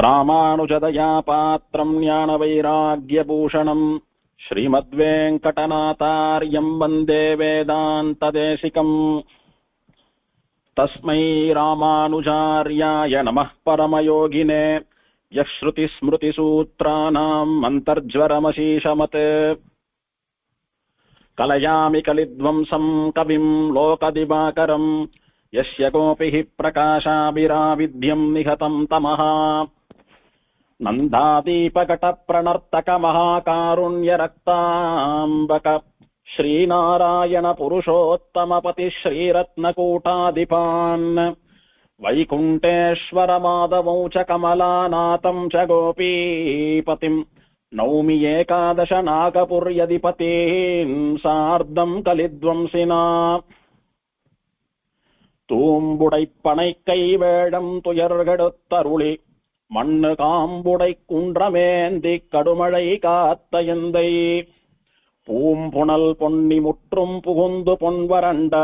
ராமானுஜதயா பாத்திரம் ஞானவைராக்யபூஷணம் ஸ்ரீமத்வேங்கடநாதார்யம் வந்தே வேதாந்ததேசிகம். தஸ்மை ராமானுஜார்யாய நமः பரமயோகினே யः ஸ்ருதிஸ்மிருதிசூத்ராணாம் அந்தர்ஜ்வரமசீஷமத். கலயாமி கலித்வம்சம் கவிம் லோகதிவாகரம் யஸ்ய கோபிः பிரகாசாபிராவித்யம் நிஹதம் தமஹ. நந்தாதீபகடப்ரணர்த்தகமஹாகாருண்யரக்தாம்பக ஸ்ரீநாராயண புருஷோத்தமபதி ஸ்ரீரத்னகூட்டாதிபான் வைகுண்டேஸ்வரமாதவௌ ச கமலாநாதம் ச கோபீபதிம் நௌமி ஏகாதச நாகபுர்யதிபதீன் சார்த்தம் கலித்வம்சினா. தூம்புடை பனைக்கை வேடம் துயர்கெடுத்தருளி மண்ணு காம்புடை குன்றமேந்தி கடுமழை காத்த எந்தை பூம்புணல் பொன்னி முற்றும் புகுந்து பொன்வரண்ட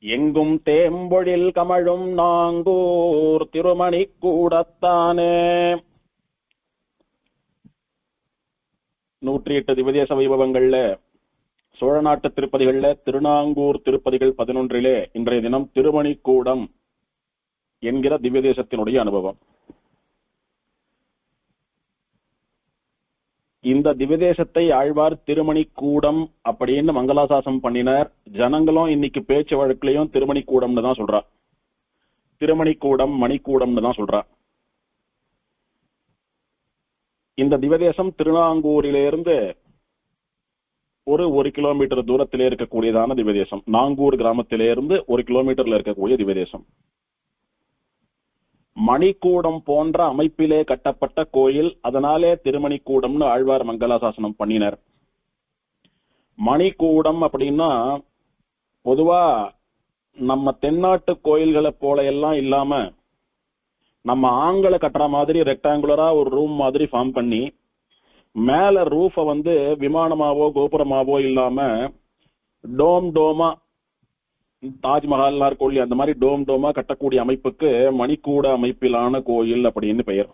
எங்கும் தேம்பொழில் கமழும் நாங்கூர் திருமணி கூடத்தானே. 108 திவ்யதேச வைபவங்கள்ல சோழ நாட்டு திருப்பதிகள்ல திருநாங்கூர் திருப்பதிகள் 11 இன்றைய தினம் திருமணிக்கூடம் என்கிற திவ்யதேசத்தினுடைய அனுபவம். இந்த திவ்யதேசத்தை ஆழ்வார் திருமணிக்கூடம் அப்படின்னு மங்களாசாசனம் பண்ணினார். ஜனங்களும் இன்னைக்கு பேச்சு வழக்குலையும் திருமணிக்கூடம்னு தான் சொல்றா. திருமணிக்கூடம் மணிக்கூடம்னு தான் சொல்றா. இந்த திவ்யதேசம் திருநாங்கூரிலிருந்து ஒரு கிலோமீட்டர் தூரத்திலே இருக்கக்கூடியதான திவ்யதேசம். நாங்கூர் கிராமத்திலிருந்து 1 கிலோமீட்டர்ல இருக்கக்கூடிய திவ்யதேசம். மணிக்கூடம் போன்ற அமைப்பிலே கட்டப்பட்ட கோயில், அதனாலே திருமணிக்கூடம்னு ஆழ்வார் மங்களாசாசனம் பண்ணினர். மணிக்கூடம் அப்படின்னா பொதுவா நம்ம தென்னாட்டு கோயில்களை போல எல்லாம் இல்லாம நம்ம ஆங்களை கட்டுற மாதிரி ரெக்டாங்குலரா ஒரு ரூம் மாதிரி ஃபார்ம் பண்ணி மேல ரூஃப விமானமாவோ கோபுரமாவோ இல்லாம டோமா தாஜ்மஹால் கோயில் அந்த மாதிரி டோமா கட்டக்கூடிய அமைப்புக்கு மணிக்கூட அமைப்பிலான கோயில் அப்படின்னு பெயர்.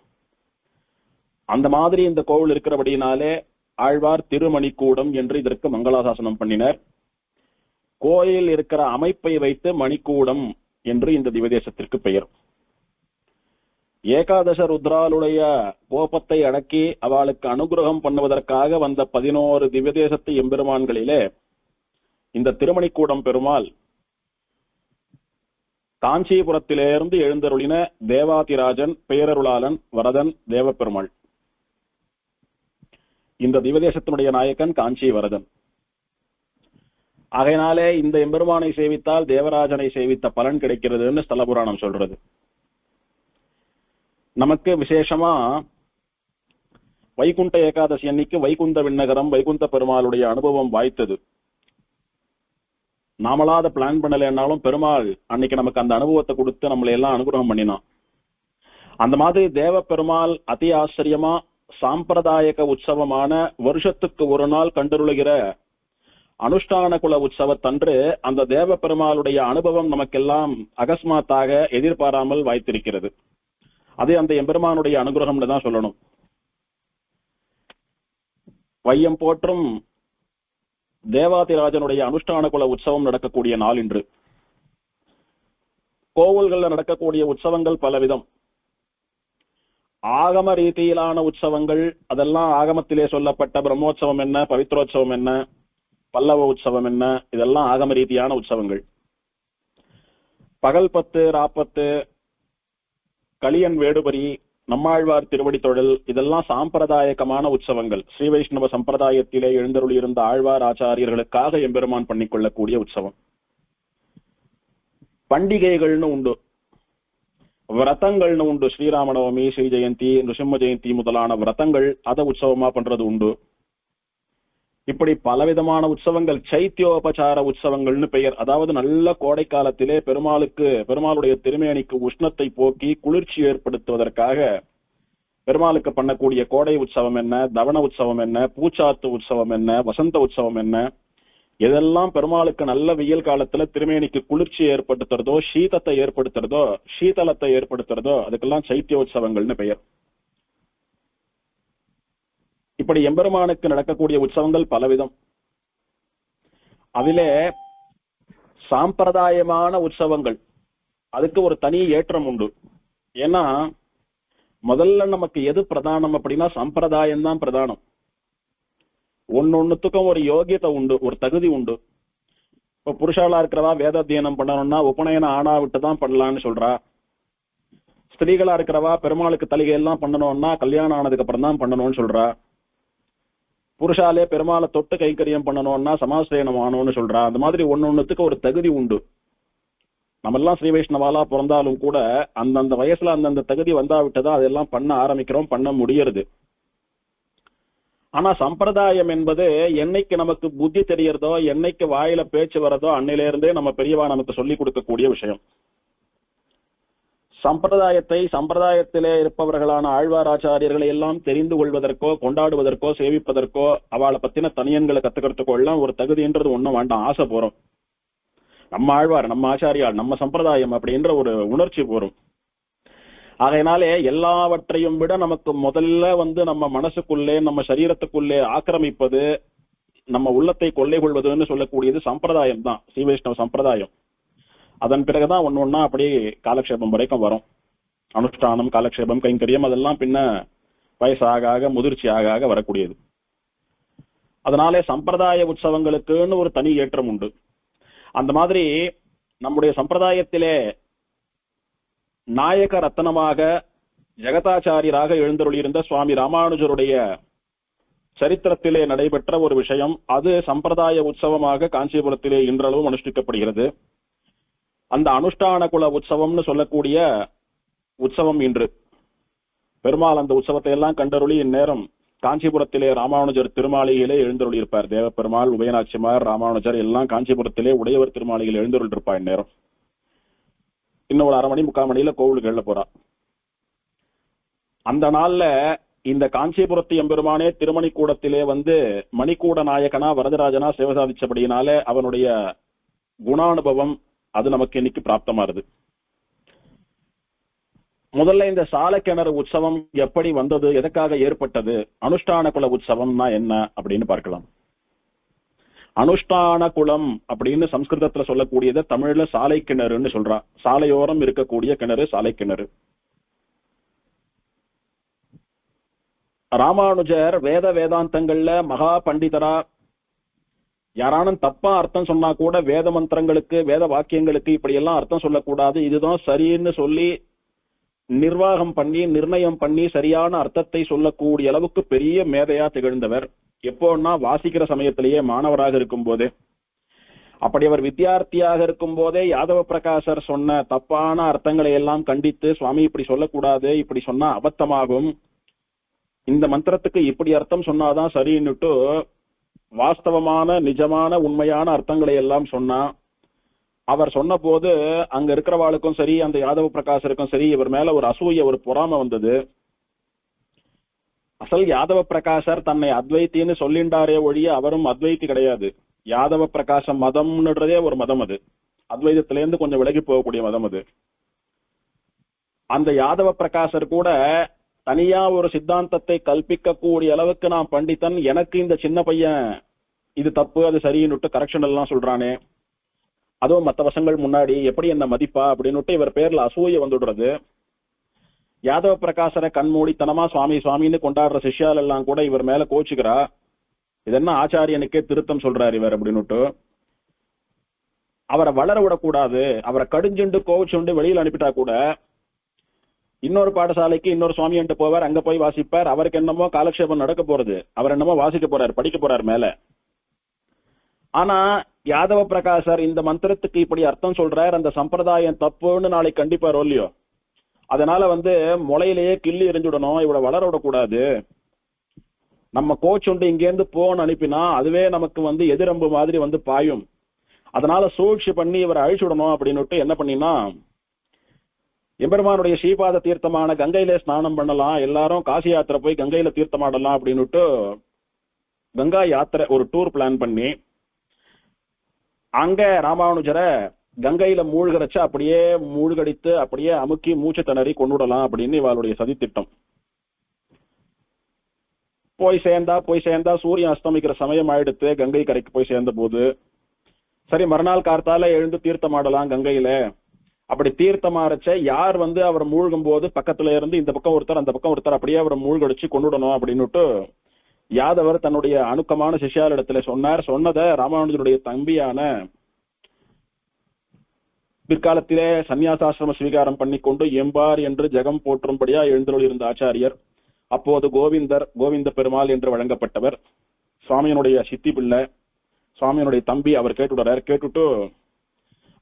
அந்த மாதிரி இந்த கோவில் இருக்கிறபடினாலே ஆழ்வார் திருமணிக்கூடம் என்று இதற்கு மங்களாசாசனம் பண்ணினர். கோயில் இருக்கிற அமைப்பை வைத்து மணிக்கூடம் என்று இந்த திவ்யதேசத்திற்கு பெயர். ஏகாதச ருத்ராலுடைய கோபத்தை அடக்கி அவளுக்கு அனுகிரகம் பண்ணுவதற்காக வந்த 11 திவ்யதேசத்து எம்பெருமான்களிலே இந்த திருமணிக்கூடம் பெருமாள் காஞ்சிபுரத்திலிருந்து எழுந்தருளின தேவாதிராஜன், பேரருளாளன், வரதன், தேவப்பெருமாள். இந்த திவ்யதேசத்தினுடைய நாயக்கன் காஞ்சி வரதன். ஆகையினாலே இந்த எம்பெருமானை சேவித்தால் தேவராஜனை சேவித்த பலன் கிடைக்கிறதுன்னு ஸ்தல புராணம் சொல்றது. நமக்கு விசேஷமா வைகுண்ட ஏகாதசி அன்னைக்கு வைகுந்த விண்ணகரம் வைகுந்த பெருமாளுடைய அனுபவம் வாய்த்தது. நாமளாத பிளான் பண்ணலன்னாலும் பெருமாள் அன்னைக்கு நமக்கு அந்த அனுபவத்தை கொடுத்து நம்மளை எல்லாம் அனுகிரகம் பண்ணினான். அந்த மாதிரி தேவ பெருமாள் அதி ஆச்சரியமா சாம்பிரதாயக உற்சவமான வருஷத்துக்கு ஒரு நாள் கண்டருளுகிற அனுஷ்டான குல உற்சவத்தன்று அந்த தேவ பெருமாளுடைய அனுபவம் நமக்கெல்லாம் அகஸ்மாத்தாக எதிர்பாராமல் வாய்த்திருக்கிறது. அது அந்த எம்பெருமானுடைய அனுகிரகம்னு தான் சொல்லணும். வையம் போற்றும் தேவாதிராஜனுடைய அனுஷ்டான குல உற்சவம் நடக்கக்கூடிய நாள் இன்று. கோவில்கள்ல நடக்கக்கூடிய உற்சவங்கள் பலவிதம். ஆகம ரீதியிலான உற்சவங்கள், அதெல்லாம் ஆகமத்திலே சொல்லப்பட்ட பிரம்மோற்சவம் என்ன, பவித்ரோற்சவம் என்ன, பல்லவ உற்சவம் என்ன, இதெல்லாம் ஆகம ரீதியான உற்சவங்கள். பகல் 10 ராப்பத்து, கலியன் வேடுபரி, நம்மாழ்வார் திருவடி தொழில், இதெல்லாம் சாம்பிரதாயகமான உற்சவங்கள். ஸ்ரீ வைஷ்ணவ சம்பிரதாயத்திலே எழுந்தருளி இருந்த ஆழ்வார் ஆச்சாரியர்களுக்காக எம்பெருமான் பண்ணிக்கொள்ளக்கூடிய உற்சவம். பண்டிகைகள்னு உண்டு, விரதங்கள்னு உண்டு. ஸ்ரீராமநவமி, ஸ்ரீ ஜெயந்தி, நிருசிம்ம ஜெயந்தி முதலான விரதங்கள் அதை உற்சவமா பண்றது உண்டு. இப்படி பலவிதமான உற்சவங்கள். சைத்தியோபசார உற்சவங்கள்னு பெயர். அதாவது நல்ல கோடை காலத்திலே பெருமாளுடைய திருமேனிக்கு உஷ்ணத்தை போக்கி குளிர்ச்சி ஏற்படுத்துவதற்காக பெருமாளுக்கு பண்ணக்கூடிய கோடை உற்சவம் என்ன, தவண உற்சவம் என்ன, பூச்சாத்து உற்சவம் என்ன, வசந்த உற்சவம் என்ன, எதெல்லாம் பெருமாளுக்கு நல்ல வெயில் காலத்துல திருமேனிக்கு குளிர்ச்சி ஏற்படுத்துறதோ, சீதத்தை ஏற்படுத்துறதோ, சீதளத்தை ஏற்படுத்துறதோ, அதுக்கெல்லாம் சைத்தியோற்சவங்கள்னு பெயர். இப்படி எம்பெருமானுக்கு நடக்கக்கூடிய உற்சவங்கள் பலவிதம். அதிலே சாம்பிரதாயமான உற்சவங்கள் அதுக்கு ஒரு தனி ஏற்றம் உண்டு. ஏன்னா முதல்ல நமக்கு எது பிரதானம் அப்படின்னா சம்பிரதாயம் தான் பிரதானம். ஒன்னொன்னுத்துக்கும் ஒரு யோகியத்தை உண்டு, ஒரு தகுதி உண்டு. இப்ப புருஷாலா இருக்கிறவா வேத அத்தியனம் பண்ணணும்னா உபநயனம் ஆனா விட்டு தான் பண்ணலான்னு சொல்றா. ஸ்திரீகளா இருக்கிறவா பெருமாளுக்கு தலிகை எல்லாம் பண்ணணும்னா கல்யாணம் ஆனதுக்கு அப்புறம் தான் பண்ணணும்னு சொல்றா. புருஷாலே பெருமாளை தொட்டு கைங்கரியம் பண்ணணும்னா சமாசிரயணம் ஆனோன்னு சொல்றா. அந்த மாதிரி ஒன்னொன்னுத்துக்கு ஒரு தகுதி உண்டு. நம்ம எல்லாம் ஸ்ரீ வைஷ்ணவாலா பிறந்தாலும் கூட அந்தந்த வயசுல அந்தந்த தகுதி வந்தாவிட்டுதான் அதெல்லாம் பண்ண ஆரம்பிக்கிறோம், பண்ண முடியறது. ஆனா சம்பிரதாயம் என்பது என்னைக்கு நமக்கு புத்தி தெரியறதோ, என்னைக்கு வாயில பேச்சு வரதோ, அன்னையில இருந்தே நம்ம பெரியவா நமக்கு சொல்லிக் கொடுக்கக்கூடிய விஷயம். சம்பிரதாயத்தை சம்பிரதாயத்திலே இருப்பவர்களான ஆழ்வாராச்சாரியர்களை எல்லாம் தெரிந்து கொள்வதற்கோ, கொண்டாடுவதற்கோ, சேவிப்பதற்கோ, அவளை பத்தின தனியன்களை கத்துக்கிறதுக்கோ எல்லாம் ஒரு தகுதின்றது ஒண்ணும் வேண்டாம். ஆசை போறோம். நம்ம ஆழ்வார், நம்ம ஆச்சாரியார், நம்ம சம்பிரதாயம் அப்படின்ற ஒரு உணர்ச்சி போரும். அதனாலே எல்லாவற்றையும் விட நமக்கு முதல்ல நம்ம மனசுக்குள்ளே, நம்ம சரீரத்துக்குள்ளே ஆக்கிரமிப்பது, நம்ம உள்ளத்தை கொள்ளை கொள்வதுன்னு சொல்லக்கூடியது சம்பிரதாயம் தான், ஸ்ரீ வைஷ்ணவ சம்பிரதாயம். அதன் பிறகுதான் ஒன்னொன்னா அப்படியே காலக்ஷேபம் வரைக்கும் வரும். அனுஷ்டானம், காலக்ஷேபம், கைங்கரியம் அதெல்லாம் பின்ன வயசாக முதிர்ச்சி ஆக வரக்கூடியது. அதனாலே சம்பிரதாய உற்சவங்களுக்குன்னு ஒரு தனி ஏற்றம் உண்டு. அந்த மாதிரி நம்முடைய சம்பிரதாயத்திலே நாயக ரத்தனமாக ஜெகதாச்சாரியராக எழுந்தருளியிருந்த சுவாமி ராமானுஜருடைய சரித்திரத்திலே நடைபெற்ற ஒரு விஷயம். அது சம்பிரதாய உற்சவமாக காஞ்சிபுரத்திலே இன்றளவும் அனுஷ்டிக்கப்படுகிறது. அந்த அனுஷ்டான குல உற்சவம்னு சொல்லக்கூடிய உற்சவம் இன்று. பெருமாள் அந்த உற்சவத்தை எல்லாம் கண்டருளி இந்நேரம் காஞ்சிபுரத்திலே ராமானுஜர் திருமாளிகையிலே எழுந்தருளி இருப்பார். தேவப்பெருமாள், உபயநாச்சிமார், ராமானுஜர் எல்லாம் காஞ்சிபுரத்திலே உடையவர் திருமாளிகையில் எழுந்தருள் இருப்பா. இந்நேரம் இன்னும் ஒரு 1/2 மணி 3/4 மணியில கோவிலுக்கு எழ போறா. அந்த நாள்ல இந்த காஞ்சிபுரத்து எம்பெருமானே திருமணி கூடத்திலே மணிக்கூட நாயகனா வரதராஜனா சேவை சாதிச்சபடியினாலே அவனுடைய குணானுபவம் அது நமக்கு இன்னைக்கு பிராப்தமாறுது. முதல்ல இந்த சாலக்கிணறு உற்சவம் எப்படி வந்தது, எதற்காக ஏற்பட்டது, அனுஷ்டான குல உற்சவம்னா என்ன அப்படின்னு பார்க்கலாம். அனுஷ்டான குலம் அப்படின்னு சம்ஸ்கிருதத்துல சொல்லக்கூடியதை தமிழ்ல சாலை கிணறுன்னு சொல்றா. சாலையோரம் இருக்கக்கூடிய கிணறு சாலை கிணறு. ராமானுஜர் வேதாந்தங்கள்ல மகா பண்டிதரா. யாரானும் தப்பா அர்த்தம் சொன்னா கூட வேத மந்திரங்களுக்கு, வேத வாக்கியங்களுக்கு இப்படி எல்லாம் அர்த்தம் சொல்லக்கூடாது, இதுதான் சரின்னு சொல்லி நிர்வாகம் பண்ணி நிர்ணயம் பண்ணி சரியான அர்த்தத்தை சொல்லக்கூடிய அளவுக்கு பெரிய மேதையா திகழ்ந்தவர். எப்போன்னா வாசிக்கிற சமயத்திலேயே, மாணவராக இருக்கும் போதே. அப்படி அவர் வித்தியார்த்தியாக இருக்கும் போதே யாதவ பிரகாசர் சொன்ன தப்பான அர்த்தங்களை எல்லாம் கண்டித்து, சுவாமி இப்படி சொல்லக்கூடாது, இப்படி சொன்னா அபத்தமாகும், இந்த மந்திரத்துக்கு இப்படி அர்த்தம் சொன்னாதான் சரின்னுட்டு வாஸ்தவமான நிஜமான உண்மையான அர்த்தங்களை எல்லாம் சொன்னா. அவர் சொன்ன போது அங்க இருக்கிறவாளுக்கும் சரி, அந்த யாதவ பிரகாசருக்கும் சரி, இவர் மேல ஒரு அசூய, ஒரு பொறாமை வந்தது. அசல் யாதவ பிரகாசர் தன்னை அத்வைத்தின்னு சொல்லிண்டாரே ஒழிய அவரும் அத்வைத்தி கிடையாது. யாதவ பிரகாச மதம்ன்றதே ஒரு மதம். அது அத்வைதத்திலேருந்து கொஞ்சம் விலகி போகக்கூடிய மதம் அது. அந்த யாதவ பிரகாசர் கூட தனியா ஒரு சித்தாந்தத்தை கல்பிக்க கூடிய அளவுக்கு நான் பண்டிதன், எனக்கு இந்த சின்ன பையன் இது தப்பு அது சரின்னுட்டு கரெக்ஷன் எல்லாம் சொல்றானே, அதுவும் மற்ற வசங்கள் முன்னாடி எப்படி என்ன மதிப்பா அப்படின்னுட்டு இவர் பேர்ல அசூய வந்துடுறது. யாதவ பிரகாசரை கண்மூடித்தனமா சுவாமி சுவாமின்னு கொண்டாடுற சிஷ்யால் எல்லாம் கூட இவர் மேல கோச்சுக்கிறா. இதென்ன ஆச்சாரியனுக்கே திருத்தம் சொல்றாரு இவர் அப்படின்னுட்டு. அவரை வளர விடக்கூடாது, அவரை கடிஞ்சுண்டு கோவிச்சுண்டு வெளியில் அனுப்பிட்டா கூட இன்னொரு பாடசாலைக்கு இன்னொரு சுவாமியன்ட்டு போவார், அங்க போய் வாசிப்பார். அவருக்கு என்னமோ காலக்ஷேபம் நடக்க போறது, அவர் என்னமோ வாசிக்க போறார், படிக்க போறார் மேல. ஆனா யாதவ பிரகாசர் இந்த மந்திரத்துக்கு இப்படி அர்த்தம் சொல்றார், அந்த சம்பிரதாயம் தப்புன்னு நாளைக்கு கண்டிப்பார் இல்லையோ. அதனால முளையிலேயே கிள்ளி எரிஞ்சுடணும், இவளை வளர விடக்கூடாது. நம்ம கோச்சுண்டு இங்கேருந்து போன்னு அனுப்பினா அதுவே நமக்கு எதிரம்பு மாதிரி பாயும். அதனால சூழ்ச்சி பண்ணி இவரை அழிச்சுடணும் அப்படின்னுட்டு என்ன பண்ணினா, எம்பெருமானுடைய ஸ்ரீபாத தீர்த்தமான கங்கையிலே ஸ்நானம் பண்ணலாம், எல்லாரும் காசி யாத்திரை போய் கங்கையில தீர்த்தமாடலாம் அப்படின்னுட்டு கங்கா யாத்திரை ஒரு டூர் பிளான் பண்ணி அங்க ராமானுஜரை கங்கையில மூழ்கரைச்சு அப்படியே மூழ்கடித்து அப்படியே அமுக்கி மூச்சு திணறி கொண்டுடலாம் அப்படின்னு இவளுடைய சதித்திட்டம். போய் சேர்ந்தா சூரியன் அஸ்தமிக்கிற சமயம் ஆயிடுத்து. கங்கை கரைக்கு போய் சேர்ந்த போது சரி மறுநாள் கார்த்தால எழுந்து தீர்த்தம் ஆடலாம் கங்கையில. அப்படி தீர்த்தமாறச்ச யார் அவர் மூழ்கும் போது பக்கத்துல இருந்து இந்த பக்கம் ஒருத்தர் அந்த பக்கம் ஒருத்தர் அப்படியே அவரை மூழ்கடிச்சு கொண்டுடணும் அப்படின்னுட்டு யாதவர் தன்னுடைய அணுக்கமான சிஷ்யாரிடத்துல சொன்னார். சொன்னதை ராமானுஜருடைய தம்பியான பிற்காலத்திலே சன்னியாசாசிரம ஸ்வீகாரம் பண்ணிக்கொண்டு எம்பார் என்று ஜெகம் போற்றும்படியா எழுந்தருள் இருந்த ஆச்சாரியர், அப்போது கோவிந்த பெருமாள் என்று வழங்கப்பட்டவர், சுவாமியினுடைய சித்தி பிள்ளை, சுவாமியினுடைய தம்பி. அவர் கேட்டுடுறார். கேட்டுட்டு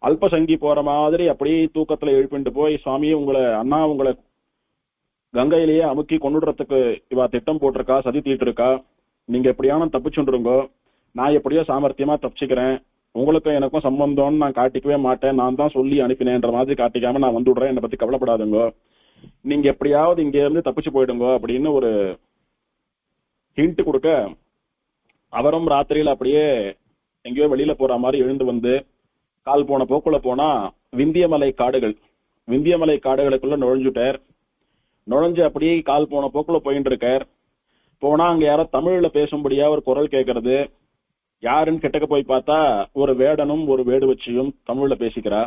அல்பசங்கி போற மாதிரி அப்படியே தூக்கத்துல எழுப்பிண்டு போய், சுவாமி உங்களை கங்கையிலேயே அமுக்கி கொண்டுடுறதுக்கு இவா திட்டம் போட்டிருக்கா, சதி தீட்டு இருக்கா, நீங்க எப்படியான தப்பிச்சுருங்கோ, நான் எப்படியோ சாமர்த்தியமா தப்பிச்சுக்கிறேன், உங்களுக்கும் எனக்கும் சம்பந்தம்னு நான் காட்டிக்கவே மாட்டேன், நான் தான் சொல்லி அனுப்பினேன்ற மாதிரி காட்டிக்காம நான் வந்துடுறேன், என்னை பத்தி கவலைப்படாதுங்கோ, நீங்க எப்படியாவது இங்க இருந்து தப்பிச்சு போயிடுங்கோ அப்படின்னு ஒரு ஹிண்ட் கொடுக்க, அவரும் ராத்திரியில அப்படியே எங்கேயோ வெளியில போற மாதிரி எழுந்து வந்து கால் போன போக்குள்ள போனா விந்தியமலை காடுகளுக்குள்ள நுழைஞ்சுட்டார். நுழைஞ்சு அப்படியே கால் போன போக்குள்ள போயிட்டு இருக்கார். போனா அங்க யாரோ தமிழ்ல பேசும்படியா ஒரு குரல் கேட்கறது. யாருன்னு கிட்டக்க போய் பார்த்தா ஒரு வேடனும் ஒரு வேடுவச்சியும் தமிழ்ல பேசிக்கிறா.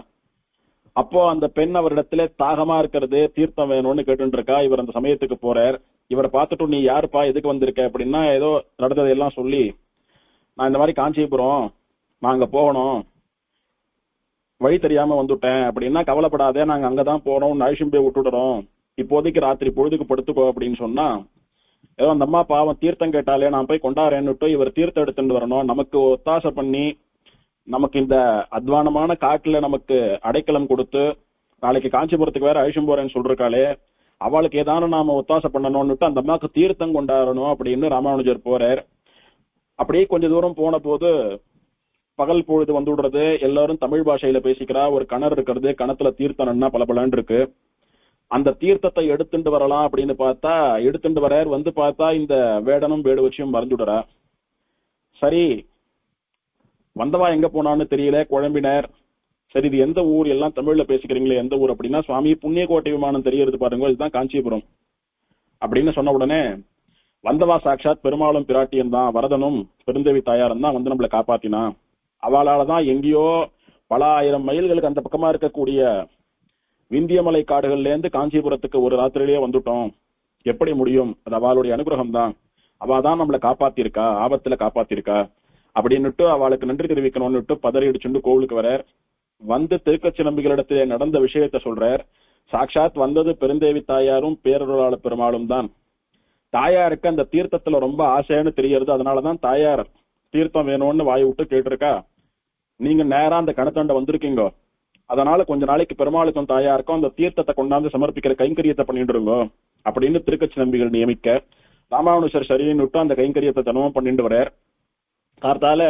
அப்போ அந்த பெண் அவரிடத்துல தாகமா இருக்கிறது, தீர்த்தம் வேணும்னு கேட்டு இருக்கா. இவர் அந்த சமயத்துக்கு போறார். இவரை பார்த்துட்டு நீ யாருப்பா, எதுக்கு வந்திருக்க அப்படின்னா ஏதோ நடந்ததையெல்லாம் சொல்லி, நான் இந்த மாதிரி காஞ்சிபுரம், நான் அங்க போகணும், வழி தெரியாம வந்துட்டேன் அப்படின்னா, கவலைப்படாதே, நாங்க அங்கதான் போறோம், அழிச்சும் போய் விட்டுடுறோம், இப்போதைக்கு ராத்திரி பொழுதுக்கு படுத்துக்கோ அப்படின்னு சொன்னா, ஏதோ அந்த அம்மா பாவம் தீர்த்தம் கேட்டாலே நான் போய் கொண்டாடுறேன்னுட்டு இவர் தீர்த்தம் எடுத்துட்டு வரணும், நமக்கு ஒத்தாசை பண்ணி நமக்கு இந்த அத்வானமான காட்டுல நமக்கு அடைக்கலம் கொடுத்து நாளைக்கு காஞ்சிபுரத்துக்கு வேற அழிச்சும் போறேன்னு சொல்றாளே, அவளுக்கு ஏதானு நாம ஒத்தாசை பண்ணணும்னுட்டு அந்த அம்மாவுக்கு தீர்த்தம் கொண்டாடணும் அப்படின்னு ராமானுஜர் போறார். அப்படியே கொஞ்ச தூரம் போன போது பகல் பொழுது வந்து விடுறது. எல்லாரும் தமிழ் பாஷையில பேசிக்கிறா. ஒரு கிணறு இருக்கிறது, கிணத்துல தீர்த்தம்னா பலபலன்னு இருக்கு. அந்த தீர்த்தத்தை எடுத்துட்டு வரலாம் அப்படின்னு பார்த்தா, எடுத்துட்டு வரார். வந்து பார்த்தா இந்த வேடனும் வேடு வச்சியும் மறைஞ்சுடுறா. சரி வந்தவா எங்க போனான்னு தெரியல, குழம்பினார். சரி இது எந்த ஊர், எல்லாம் தமிழ்ல பேசிக்கிறீங்களே, எந்த ஊர் அப்படின்னா, சுவாமி புண்ணியகோட்டை விமானம் தெரியறது பாருங்க, இதுதான் காஞ்சிபுரம் அப்படின்னு சொன்ன உடனே, வந்தவா சாட்சாத் பெருமாளும் பிராட்டியும் தான், வரதனும் பெருந்தேவி தாயாரும் தான் வந்து நம்மளை காப்பாத்தினா. அவளாலதான் எங்கேயோ பல ஆயிரம் மைல்களுக்கு அந்த பக்கமா இருக்கக்கூடிய விந்தியமலை காடுகள்ல இருந்து காஞ்சிபுரத்துக்கு ஒரு ராத்திரியிலேயே வந்துட்டோம், எப்படி முடியும், அது அவளுடைய அனுகிரகம் தான், அவதான் நம்மளை காப்பாத்திருக்கா, ஆபத்துல காப்பாத்திருக்கா அப்படின்னுட்டு அவளுக்கு நன்றி தெரிவிக்கணும்னுட்டு பதறிடுச்சுண்டு கோவிலுக்கு வரார். வந்து திருக்கச்சி நம்பிகளிடத்திலே நடந்த விஷயத்த சொல்றார். சாட்சாத் வந்தது பெருந்தேவி தாயாரும் பேரருளாள பெருமாளும் தான். தாயாருக்கு அந்த தீர்த்தத்துல ரொம்ப ஆசைன்னு தெரியறது. அதனாலதான் தாயார் தீர்த்தம் வேணும்னு வாய் விட்டு கேட்டிருக்கா. நீங்க நேரா அந்த கணத்தாண்ட வந்திருக்கீங்க, அதனால கொஞ்ச நாளைக்கு பெருமாளுக்கும் தாயாருக்கும் அந்த தீர்த்தத்தை கொண்டாந்து சமர்ப்பிக்கிற கைங்கரியத்தை பண்ணிட்டு இருங்கோ அப்படின்னு திருக்கச்சி நம்பிகள் நியமிக்க, ராமானுஜர் சரின்னு விட்டு அந்த கைங்கரியத்தை தினமும் பண்ணிட்டு வரார். கார்த்தால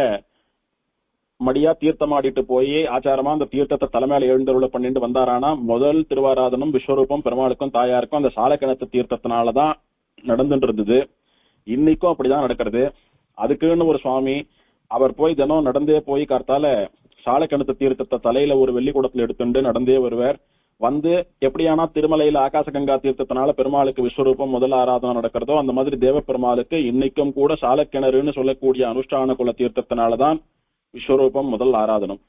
மடியா தீர்த்தம் ஆடிட்டு போய் ஆச்சாரமா அந்த தீர்த்தத்தை தலைமையில எழுந்தருள பண்ணிட்டு வந்தாரானா, முதல் திருவாராதனம் விஸ்வரூபம் பெருமாளுக்கும் தாயாருக்கும் அந்த சாலக்கிணத்து தீர்த்தத்தினாலதான் நடந்துட்டு இருந்தது. இன்னைக்கும் அப்படிதான் நடக்கிறது. அதுக்குன்னு ஒரு சுவாமி, அவர் போய் தினம் நடந்தே போய் கார்த்தால சாலக்கிணத்து தீர்த்தத்தை தலையில ஒரு வெள்ளி குடத்துல எடுத்துட்டு நடந்தே வருவார். வந்து எப்படியானா திருமலையில ஆகாச கங்கா தீர்த்தத்தினால பெருமாளுக்கு விஸ்வரூபம் முதல் ஆராதனை நடக்கிறதோ, அந்த மாதிரி தேவ பெருமாளுக்கு இன்னைக்கும் கூட சாலக்கிணறுன்னு சொல்லக்கூடிய அனுஷ்டான குல தீர்த்தத்தினாலதான் விஸ்வரூபம் முதல் ஆராதனம்.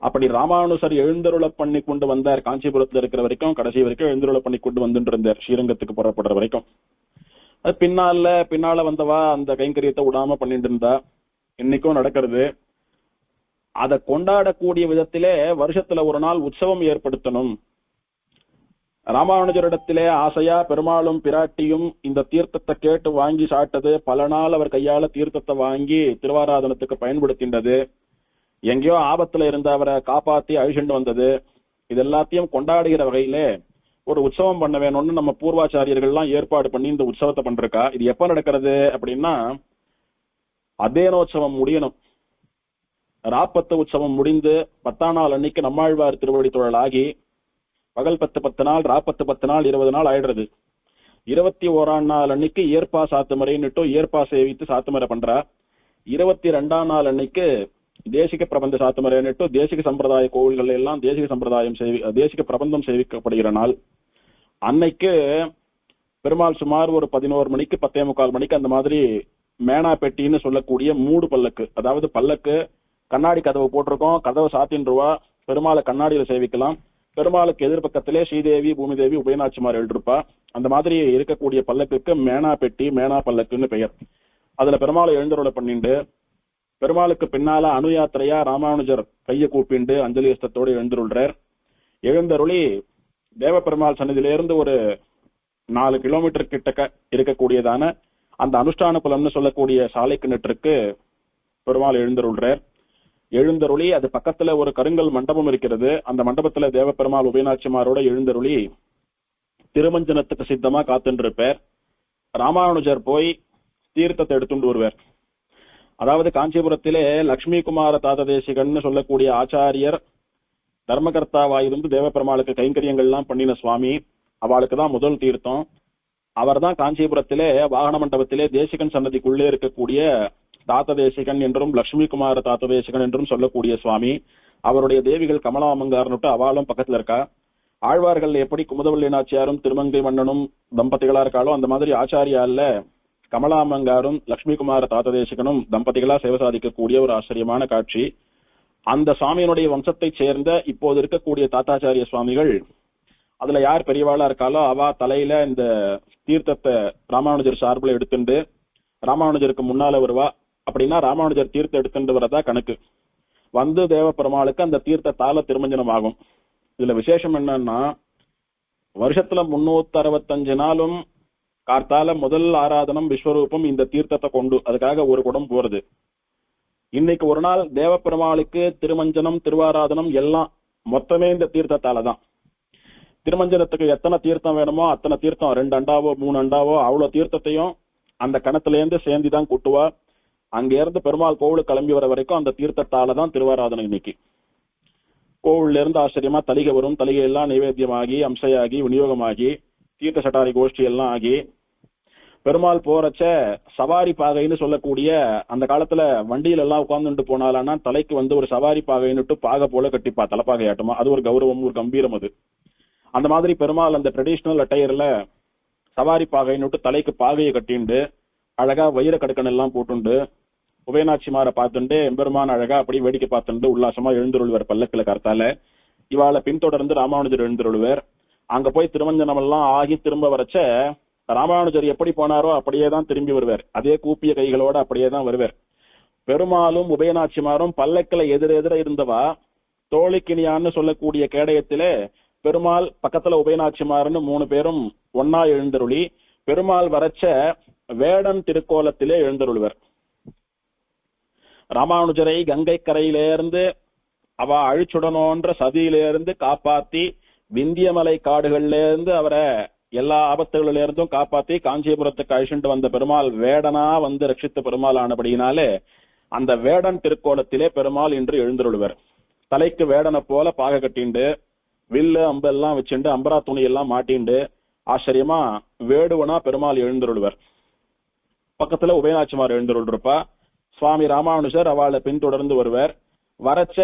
அப்படி ராமானுசர் எழுந்தருள பண்ணி கொண்டு வந்தார். காஞ்சிபுரத்துல இருக்கிற வரைக்கும், கடைசி வரைக்கும் எழுந்தருள பண்ணி கொண்டு வந்துட்டு இருந்தார், ஸ்ரீரங்கத்துக்கு புறப்படுற வரைக்கும். அது பின்னால வந்தவா அந்த கைங்கரியத்தை விடாம பண்ணிட்டு இருந்தா. இன்னைக்கும் நடக்கிறது. அதை கொண்டாடக்கூடிய விதத்திலே வருஷத்துல ஒரு நாள் உற்சவம் ஏற்படுத்தணும். ராமானுஜரிடத்திலே ஆசையா பெருமாளும் பிராட்டியும் இந்த தீர்த்தத்தை கேட்டு வாங்கி சாட்டது, பல நாள் அவர் கையால தீர்த்தத்தை வாங்கி திருவாராதனத்துக்கு பயன்படுத்தின்றது, எங்கேயோ ஆபத்துல இருந்த அவரை காப்பாத்தி அழிச்சுண்டு வந்தது, இது எல்லாத்தையும் கொண்டாடுகிற வகையிலே ஒரு உற்சவம் பண்ண வேணும்னு நம்ம பூர்வாச்சாரியர்கள்லாம் ஏற்பாடு பண்ணி இந்த உற்சவத்தை பண்றக்கா. இது எப்ப நடக்கிறது அப்படின்னா, அதேனோற்சவம் முடியணும். ராப்பத்து உற்சவம் முடிந்து 10ஆம் நாள் அன்னைக்கு நம்மாழ்வார் திருவடி தொழல் ஆகி பகல் 10 நாள், ராப்பத்து 10 நாள், 20 நாள் ஆயிடுறது. 21ஆம் நாள் அன்னைக்கு ஏற்பா சாத்துமறைன்னுட்டு ஏற்பா சேவித்து சாத்துமறை பண்றா. 22ஆம் நாள் அன்னைக்கு தேசிக பிரபந்த சாத்துமறைன்னுட்டு தேசிக சம்பிரதாய கோவில்கள் எல்லாம் தேசிக பிரபந்தம் சேவிக்கப்படுகிற நாள். அன்னைக்கு பெருமாள் சுமார் ஒரு 11 மணிக்கு 10:45 மணிக்கு அந்த மாதிரி மேனா பெட்டின்னு சொல்லக்கூடிய மூடு பல்லக்கு, அதாவது பல்லக்கு கண்ணாடி கதவு போட்டிருக்கோம், கதவை சாத்தின் ரூபா, பெருமாளை கண்ணாடியில சேவிக்கலாம். பெருமாளுக்கு எதிர்பக்கத்திலே ஸ்ரீதேவி பூமிதேவி உபயநாச்சிமார் எழுதிருப்பா. அந்த மாதிரி இருக்கக்கூடிய பல்லக்குக்கு மேனா பெட்டி மேனா பல்லக்குன்னு பெயர். அதுல பெருமாளை எழுந்தருளை பண்ணிண்டு பெருமாளுக்கு பின்னால அணு யாத்திரையா ராமானுஜர் கையை கூப்பிண்டு அஞ்சலி அஸ்தத்தோடு எழுந்தருள்றார். எழுந்தருளி தேவப்பெருமாள் சன்னதியிலிருந்து ஒரு 4 கிலோமீட்டர் கிட்டக்க இருக்கக்கூடியதான அந்த அனுஷ்டான புலம்னு சொல்லக்கூடிய சாலை கிணற்றுக்கு பெருமாள் எழுந்தருள்றார். எழுந்தருளி அது பக்கத்துல ஒரு கருங்கல் மண்டபம் இருக்கிறது. அந்த மண்டபத்துல தேவப்பெருமாள் உபயநாச்சிமாரோட எழுந்தருளி திருமஞ்சனத்துக்கு சித்தமா காத்துருப்பார். ராமானுஜர் போய் தீர்த்தத்தை எடுத்துட்டு வருவார். அதாவது காஞ்சிபுரத்திலே லட்சுமி குமார தாததேசிகன் சொல்லக்கூடிய ஆச்சாரியர் தர்மகர்த்தாவாயிருந்து தேவப்பெருமாளுக்கு கைங்கரியங்கள்லாம் பண்ணின சுவாமி, அவளுக்கு தான் முதல் தீர்த்தம். அவர் தான் காஞ்சிபுரத்திலே வாகன மண்டபத்திலே தேசிகன் சன்னதிக்குள்ளே இருக்கக்கூடிய தாத்ததேசிகன் என்றும் லட்சுமி குமார தாத்ததேசிகன் என்றும் சொல்லக்கூடிய சுவாமி. அவருடைய தேவிகள் கமலாமங்கார்னுட்டு அவளும் பக்கத்துல இருக்கா. ஆழ்வார்கள் எப்படி குமுதவல்லி நாச்சியாரும் திருமங்கை மன்னனும் தம்பதிகளா இருக்காளோ அந்த மாதிரி ஆச்சாரியால கமலாமங்காரும் லட்சுமி குமார தாத்ததேசிகனும் தம்பதிகளா சேவை சாதிக்கக்கூடிய ஒரு ஆச்சரியமான காட்சி. அந்த சுவாமியினுடைய வம்சத்தை சேர்ந்த இப்போது இருக்கக்கூடிய தாத்தாச்சாரிய சுவாமிகள், அதுல யார் பெரியவாளா இருக்காளோ அவ தலையில இந்த தீர்த்தத்தை ராமானுஜர் சார்பில் எடுத்துட்டு ராமானுஜருக்கு முன்னால வருவா. அப்படின்னா ராமானுஜர் தீர்த்தம் எடுத்துட்டு வரதா கணக்கு. வந்து தேவப்பெருமாளுக்கு அந்த தீர்த்தத்தால திருமஞ்சனம் ஆகும். இதுல விசேஷம் என்னன்னா, வருஷத்துல 365 நாளும் கார்த்தால முதல் ஆராதனம் விஸ்வரூபம் இந்த தீர்த்தத்தை கொண்டு, அதுக்காக ஒரு குடம் போறது. இன்னைக்கு ஒரு நாள் தேவப்பெருமாளுக்கு திருமஞ்சனம் திருவாராதனம் எல்லாம் மொத்தமே இந்த தீர்த்தத்தால தான். திருமஞ்சனத்துக்கு எத்தனை தீர்த்தம் வேணுமோ அத்தனை தீர்த்தம், 2 அண்டாவோ 3 அண்டாவோ அவ்வளவு தீர்த்தத்தையும் அந்த கணத்துல இருந்து சேர்ந்துதான் கூட்டுவா. அங்க இருந்து பெருமாள் கோவிலுக்கு கிளம்பி வர வரைக்கும் அந்த தீர்த்தத்தால தான் திருவாராதனை. இன்னைக்கு கோவில்ல இருந்து ஆச்சரியமா தலிகை வரும். தலிகை எல்லாம் நைவேத்தியமாகி அம்சையாகி விநியோகமாகி தீர்த்த சட்டாரி கோஷ்டி எல்லாம் ஆகி பெருமாள் போறச்ச சவாரி பாகைன்னு சொல்லக்கூடிய, அந்த காலத்துல வண்டியில எல்லாம் உட்கார்ந்துட்டு போனாலான்னா தலைக்கு வந்து ஒரு சவாரி பாகைன்னுட்டு பாகை போல கட்டிப்பா, தலைப்பாகையாட்டமா. அது ஒரு கௌரவம், ஒரு கம்பீரம். அது அந்த மாதிரி பெருமாள் அந்த ட்ரெடிஷனல் அட்டையர்ல சவாரி பாகைன்னுட்டு தலைக்கு பாகையை கட்டிண்டு அழகா வைர கடுக்கன் எல்லாம் போட்டுண்டு உபயநாச்சிமாரை பார்த்துட்டு எம்பெருமான் அழகா அப்படி வேடிக்கை பார்த்துட்டு உல்லாசமா எழுந்துருள்வர் பல்லக்கில கர்த்தால. இவாளை பின்தொடர்ந்து ராமானுஜர் எழுந்துருள்வர். அங்க போய் திருமஞ்சனம் எல்லாம் ஆகி திரும்ப வரச்ச ராமானுஜர் எப்படி போனாரோ அப்படியே தான் திரும்பி வருவார். அதே கூப்பிய கைகளோட அப்படியே தான் வருவார். பெருமாளும் உபயநாச்சிமாரும் பல்லக்கில எதிரெதிர இருந்தவா. தோழிக்கிணியான்னு சொல்லக்கூடிய கேடயத்திலே பெருமாள் பக்கத்துல உபயநாச்சிமார்னு 3 பேரும் ஒன்னா எழுந்தருளி பெருமாள் வரச்ச வேடன் திருக்கோலத்திலே எழுந்தருள்வர். ராமானுஜரை கங்கை கரையிலிருந்து அவ அழிச்சுடனோன்ற சதியிலிருந்து காப்பாத்தி விந்தியமலை காடுகள்ல இருந்து அவரை எல்லா ஆபத்துகளில இருந்தும் காப்பாத்தி காஞ்சிபுரத்துக்கு அழிச்சுட்டு வந்த பெருமாள் வேடனா வந்து ரட்சித்த பெருமாள் ஆனபடியினாலே அந்த வேடன் திருக்கோலத்திலே பெருமாள் இன்று எழுந்தருள்வர். தலைக்கு வேடனை போல பாக கட்டிண்டு வில்லு அம்பெல்லாம் வச்சுண்டு அம்பரா துணி எல்லாம் மாட்டிண்டு ஆச்சரியமா வேடுவனா பெருமாள் எழுந்தருள்வர். பக்கத்துல உபயநாச்சிமார் எழுந்தருள்ருப்பா. சுவாமி ராமானுஜர் அவளை பின்தொடர்ந்து வருவார். வரச்ச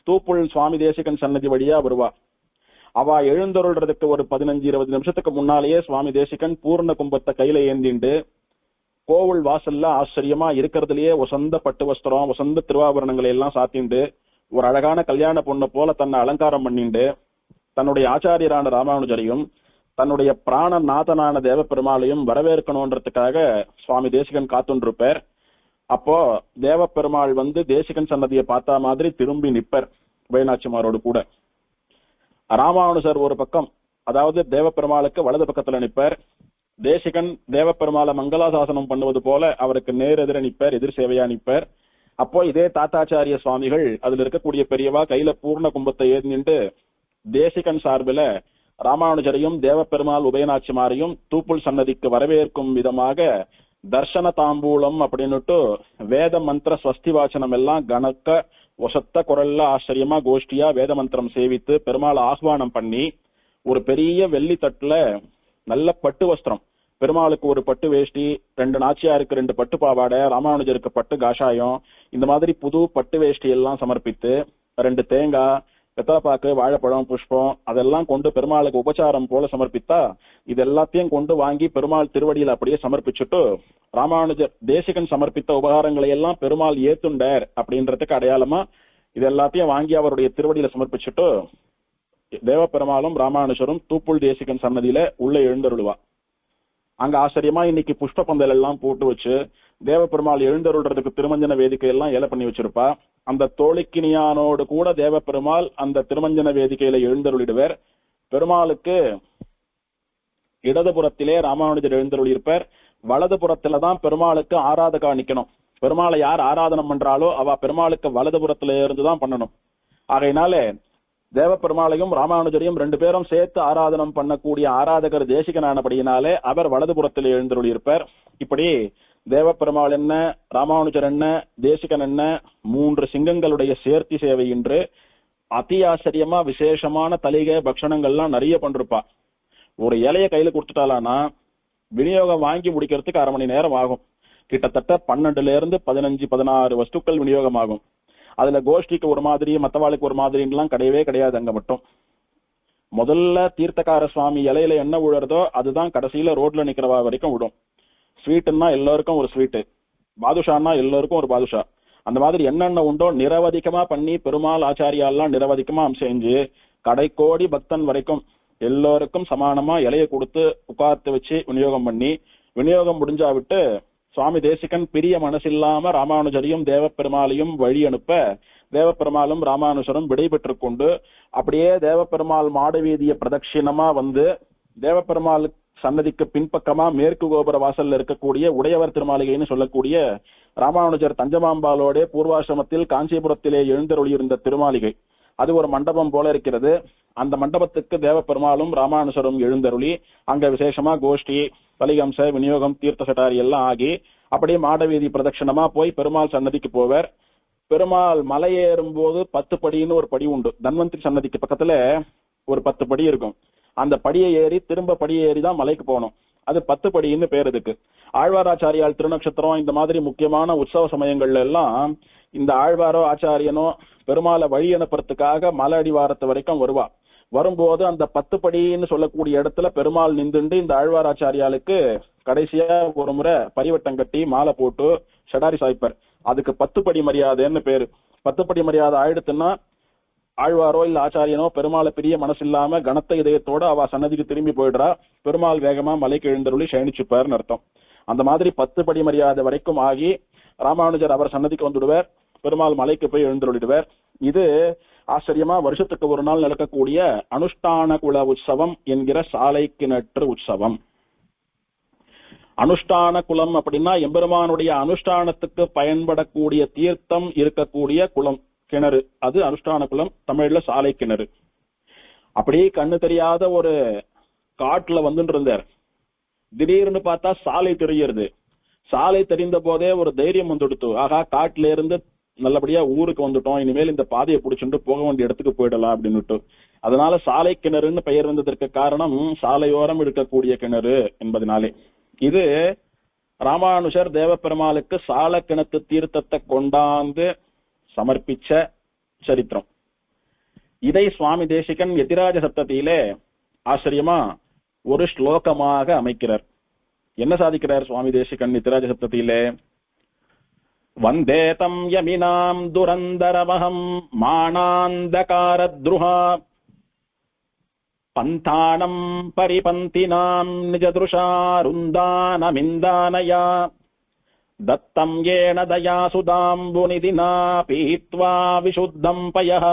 தூப்புள் சுவாமி தேசிகன் சன்னதி வழியா வருவா. அவ எழுந்தருள்றதுக்கு ஒரு 15-20 நிமிஷத்துக்கு முன்னாலேயே சுவாமி தேசிகன் பூர்ண கும்பத்தை கையில ஏந்திண்டு கோவில் வாசல்ல ஆச்சரியமா இருக்கிறதுலயே வசந்த பட்டு வஸ்திரம் வசந்த திருவாபரணங்களை எல்லாம் சாத்திண்டு ஒரு அழகான கல்யாண பொண்ணை போல தன்னை அலங்காரம் பண்ணிண்டு தன்னுடைய ஆச்சாரியரான ராமானுஜரையும் தன்னுடைய பிராண நாதனான தேவப்பெருமாளையும் வரவேற்கணும்ன்றதுக்காக சுவாமி தேசிகன் காத்துருப்பார். அப்போ தேவப்பெருமாள் வந்து தேசிகன் சன்னதியை பார்த்தா மாதிரி திரும்பி நிப்பர் உபயநாச்சிமாரோடு கூட. ராமானுஜர் ஒரு பக்கம், அதாவது தேவப்பெருமாளுக்கு வலது பக்கத்துல நிப்பர். தேசிகன் தேவப்பெருமாளை மங்களாசாசனம் பண்ணுவது போல அவருக்கு நேரெதிர நிப்பர், எதிர் சேவையா நிப்பர். அப்போ இதே தாத்தாச்சாரிய சுவாமிகள் அதுல இருக்கக்கூடிய பெரியவா கையில பூர்ண கும்பத்தை ஏந்திண்டு தேசிகன் சார்பில ராமானுஜரையும் தேவப்பெருமாள் உபயநாச்சிமாரையும் தூப்புள் சன்னதிக்கு வரவேற்கும் விதமாக தர்சன தாம்பூலம் அப்படின்னுட்டு வேத மந்திர ஸ்வஸ்தி வாசனம் எல்லாம் கணக்க ஒசத்த குரல்ல ஆச்சரியமா கோஷ்டியா வேத மந்திரம் சேவித்து பெருமாளை ஆஹ்வானம் பண்ணி ஒரு பெரிய வெள்ளி தட்டுல நல்ல பட்டு வஸ்திரம், பெருமாளுக்கு ஒரு பட்டு வேஷ்டி, 2 நாச்சியாருக்கு 2 பட்டு பாவாடை, ராமானுஜருக்கு பட்டு காஷாயம், இந்த மாதிரி புது பட்டு வேஷ்டி எல்லாம் சமர்ப்பித்து 2 தேங்காய் வெத்தலைப்பாக்கு, வாழைப்பழம், புஷ்பம் அதெல்லாம் கொண்டு பெருமாளுக்கு உபச்சாரம் போல சமர்ப்பித்தா இது எல்லாத்தையும் கொண்டு வாங்கி பெருமாள் திருவடியில் அப்படியே சமர்ப்பிச்சுட்டு ராமானுஜர் தேசிகன் சமர்ப்பித்த உபகாரங்களை எல்லாம் பெருமாள் ஏத்துண்டார் அப்படின்றதுக்கு அடையாளமா இது எல்லாத்தையும் வாங்கி அவருடைய திருவடியில சமர்ப்பிச்சுட்டு தேவப்பெருமாளும் ராமானுஜரும் தூப்புள் தேசிகன் சன்னதியில உள்ள எழுந்தருளுவா. அங்க ஆச்சரியமா இன்னைக்கு புஷ்ப பந்தல் எல்லாம் போட்டு வச்சு தேவப்பெருமாள் எழுந்தருள்றதுக்கு திருமஞ்சன வேதிக்கை எல்லாம் ஏல பண்ணி வச்சிருப்பா. அந்த தோழிக்கினியானோடு கூட தேவப்பெருமாள் அந்த திருமஞ்சன வேதிக்கையில எழுந்தருளிடுவர். பெருமாளுக்கு இடதுபுறத்திலே ராமானுஜர் எழுந்தருளியிருப்பார். வலதுபுறத்துலதான் பெருமாளுக்கு ஆராதகா நிக்கணும். பெருமாளை யார் ஆராதனம் பண்றாளோ அவ பெருமாளுக்கு வலதுபுறத்துல இருந்துதான் பண்ணணும். ஆகையினால தேவப்பெருமாளையும் ராமானுஜரையும் ரெண்டு பேரும் சேர்த்து ஆராதனம் பண்ணக்கூடிய ஆராதகர் தேசிகனானபடியினாலே அவர் வலதுபுறத்தில் எழுந்தருளியிருப்பார். இப்படி தேவப்பெருமாள் என்ன, ராமானுஜர் என்ன, தேசிகன் என்ன, மூன்று சிங்கங்களுடைய சேர்த்தி சேவை என்று அதி ஆச்சரியமா விசேஷமான தலிகை பக்ஷணங்கள்லாம் நிறைய பண்றப்பா. ஒரு இலைய கையில கொடுத்துட்டாலானா விநியோகம் வாங்கி முடிக்கிறதுக்கு 1/2 மணி நேரம் ஆகும். கிட்டத்தட்ட 12 இருந்து 15, 16 வஸ்துக்கள் விநியோகம் ஆகும். அதுல கோஷ்டிக்கு ஒரு மாதிரி, மத்தவாளுக்கு ஒரு மாதிரிலாம் கிடையவே கிடையாது. அங்க மட்டும் முதல்ல தீர்த்தக்கார சுவாமி இலையில என்ன விழுறதோ அதுதான் கடைசியில ரோட்ல நிக்கிறவா வரைக்கும் விடும். ஸ்வீட்டுன்னா எல்லாருக்கும் ஒரு ஸ்வீட்டு, பாதுஷான்னா எல்லாருக்கும் ஒரு பாதுஷா. அந்த மாதிரி என்னென்ன உண்டோ நிரவதிக்கமா பண்ணி பெருமாள் ஆச்சாரியாலாம் நிரவதிக்கமா செஞ்சு கடைக்கோடி பக்தன் வரைக்கும் எல்லோருக்கும் சமானமா இலையை கொடுத்து உட்கார்த்து வச்சு விநியோகம் பண்ணி விநியோகம் முடிஞ்சா விட்டு சுவாமி தேசிகன் பிரிய மனசில்லாம ராமானுஜரையும் தேவப்பெருமாளையும் வழி அனுப்ப தேவப்பெருமாளும் ராமானுஜரும் விடைபெற்று கொண்டு அப்படியே தேவப்பெருமாள் மாடவீதிய பிரதட்சிணமா வந்து தேவப்பெருமாள் சன்னதிக்கு பின்பக்கமா மேற்கு கோபுர வாசல்ல இருக்கக்கூடிய உடையவர் திருமாளிகைன்னு சொல்லக்கூடிய ராமானுஜர் தஞ்சமாம்பாலோட பூர்வாசிரமத்தில் காஞ்சிபுரத்திலே எழுந்தருளியிருந்த திருமாளிகை, அது ஒரு மண்டபம் போல இருக்கிறது. அந்த மண்டபத்துக்கு தேவப்பெருமாளும் ராமானுஜரும் எழுந்தருளி அங்க விசேஷமா கோஷ்டி, பலிகம்ச, விநியோகம், தீர்த்த சட்டாரி எல்லாம் ஆகி அப்படியே மாடவீதி பிரதட்சணமா போய் பெருமாள் சன்னதிக்கு போவர். பெருமாள் மலை ஏறும் போது 10 படின்னு ஒரு படி உண்டு. தன்வந்திரி சன்னதிக்கு பக்கத்துல ஒரு 10 படி இருக்கும். அந்த படியை ஏறி திரும்ப படியை ஏறி தான் மலைக்கு போகணும். அது 10 படின்னு பேர் இருக்கு. ஆழ்வாராச்சாரியால் திருநக்ஷத்திரம் இந்த மாதிரி முக்கியமான உற்சவ சமயங்கள்ல எல்லாம் இந்த ஆழ்வாரோ ஆச்சாரியனோ பெருமாளை வழி அனுப்புறதுக்காக மலை அடிவாரத்து வரைக்கும் வருவா. வரும்போது அந்த 10 படின்னு சொல்லக்கூடிய இடத்துல பெருமாள் நின்றுண்டு இந்த ஆழ்வாராச்சாரியாளுக்கு கடைசியா ஒரு முறை பரிவட்டம் கட்டி மாலை போட்டு ஷடாரி சாய்ப்பர். அதுக்கு 10 படி மரியாதைன்னு பேரு. 10 படி மரியாதை ஆயிடுத்துன்னா ஆழ்வாரோ இல்ல ஆச்சாரியனோ பெருமாளை பிரிய மனசு இல்லாம கனத்த இதயத்தோட அவ சன்னதிக்கு திரும்பி போயிடுறா. பெருமாள் வேகமா மலைக்கு எழுந்தருளி சயனிச்சுப்பார்னு அர்த்தம். அந்த மாதிரி 10 படி மரியாதை வரைக்கும் ஆகி ராமானுஜர் அவர் சன்னதிக்கு வந்துடுவார். பெருமாள் மலைக்கு போய் எழுந்தருளிடுவார். இது ஆச்சரியமா வருஷத்துக்கு ஒரு நாள் நடக்கக்கூடிய அனுஷ்டான குல உற்சவம் என்கிற சாலை கிணற்று உற்சவம். அனுஷ்டான குலம் அப்படின்னா எம்பெருமானுடைய அனுஷ்டானத்துக்கு பயன்படக்கூடிய தீர்த்தம் இருக்கக்கூடிய குளம், கிணறு, அது அனுஷ்டான குலம். தமிழ்ல சாலை கிணறு. அப்படியே கண்ணு தெரியாத ஒரு காட்டுல வந்துட்டு இருந்தார். திடீர்னு பார்த்தா சாலை தெரியுது. சாலை தெரிந்த போதே ஒரு தைரியம் வந்துடுத்து. ஆகா, காட்டுல இருந்து நல்லபடியா ஊருக்கு வந்துட்டோம், இனிமேல் இந்த பாதையை பிடிச்சுட்டு போக வேண்டிய இடத்துக்கு போயிடலாம் அப்படின்னுட்டு. அதனால சாலை கிணறுன்னு பெயர் வந்ததற்கு காரணம் சாலையோரம் இருக்கக்கூடிய கிணறு என்பதனாலே. இது ராமானுஜர் தேவப்பெருமாளுக்கு சால கிணத்து தீர்த்தத்தை கொண்டாந்து சமர்ப்பிச்ச சரித்திரம். இதை சுவாமி தேசிகன் யதிராஜ சப்தத்திலே ஆச்சரியமா ஒரு ஸ்லோகமாக அமைக்கிறார். என்ன சாதிக்கிறார் சுவாமி தேசிகன் யதிராஜ சப்தத்திலே? வந்தேதம் யமினாம் துரந்தரவஹம் மானாந்தகாரத்ருஹா பந்தானம் பரிபந்தினாம் நிஜதுருஷா ருந்தானமிந்தானயா தத்தம் ஏன தயாசுதாம்புநிதினா பீத்வா விசுத்தம் பயः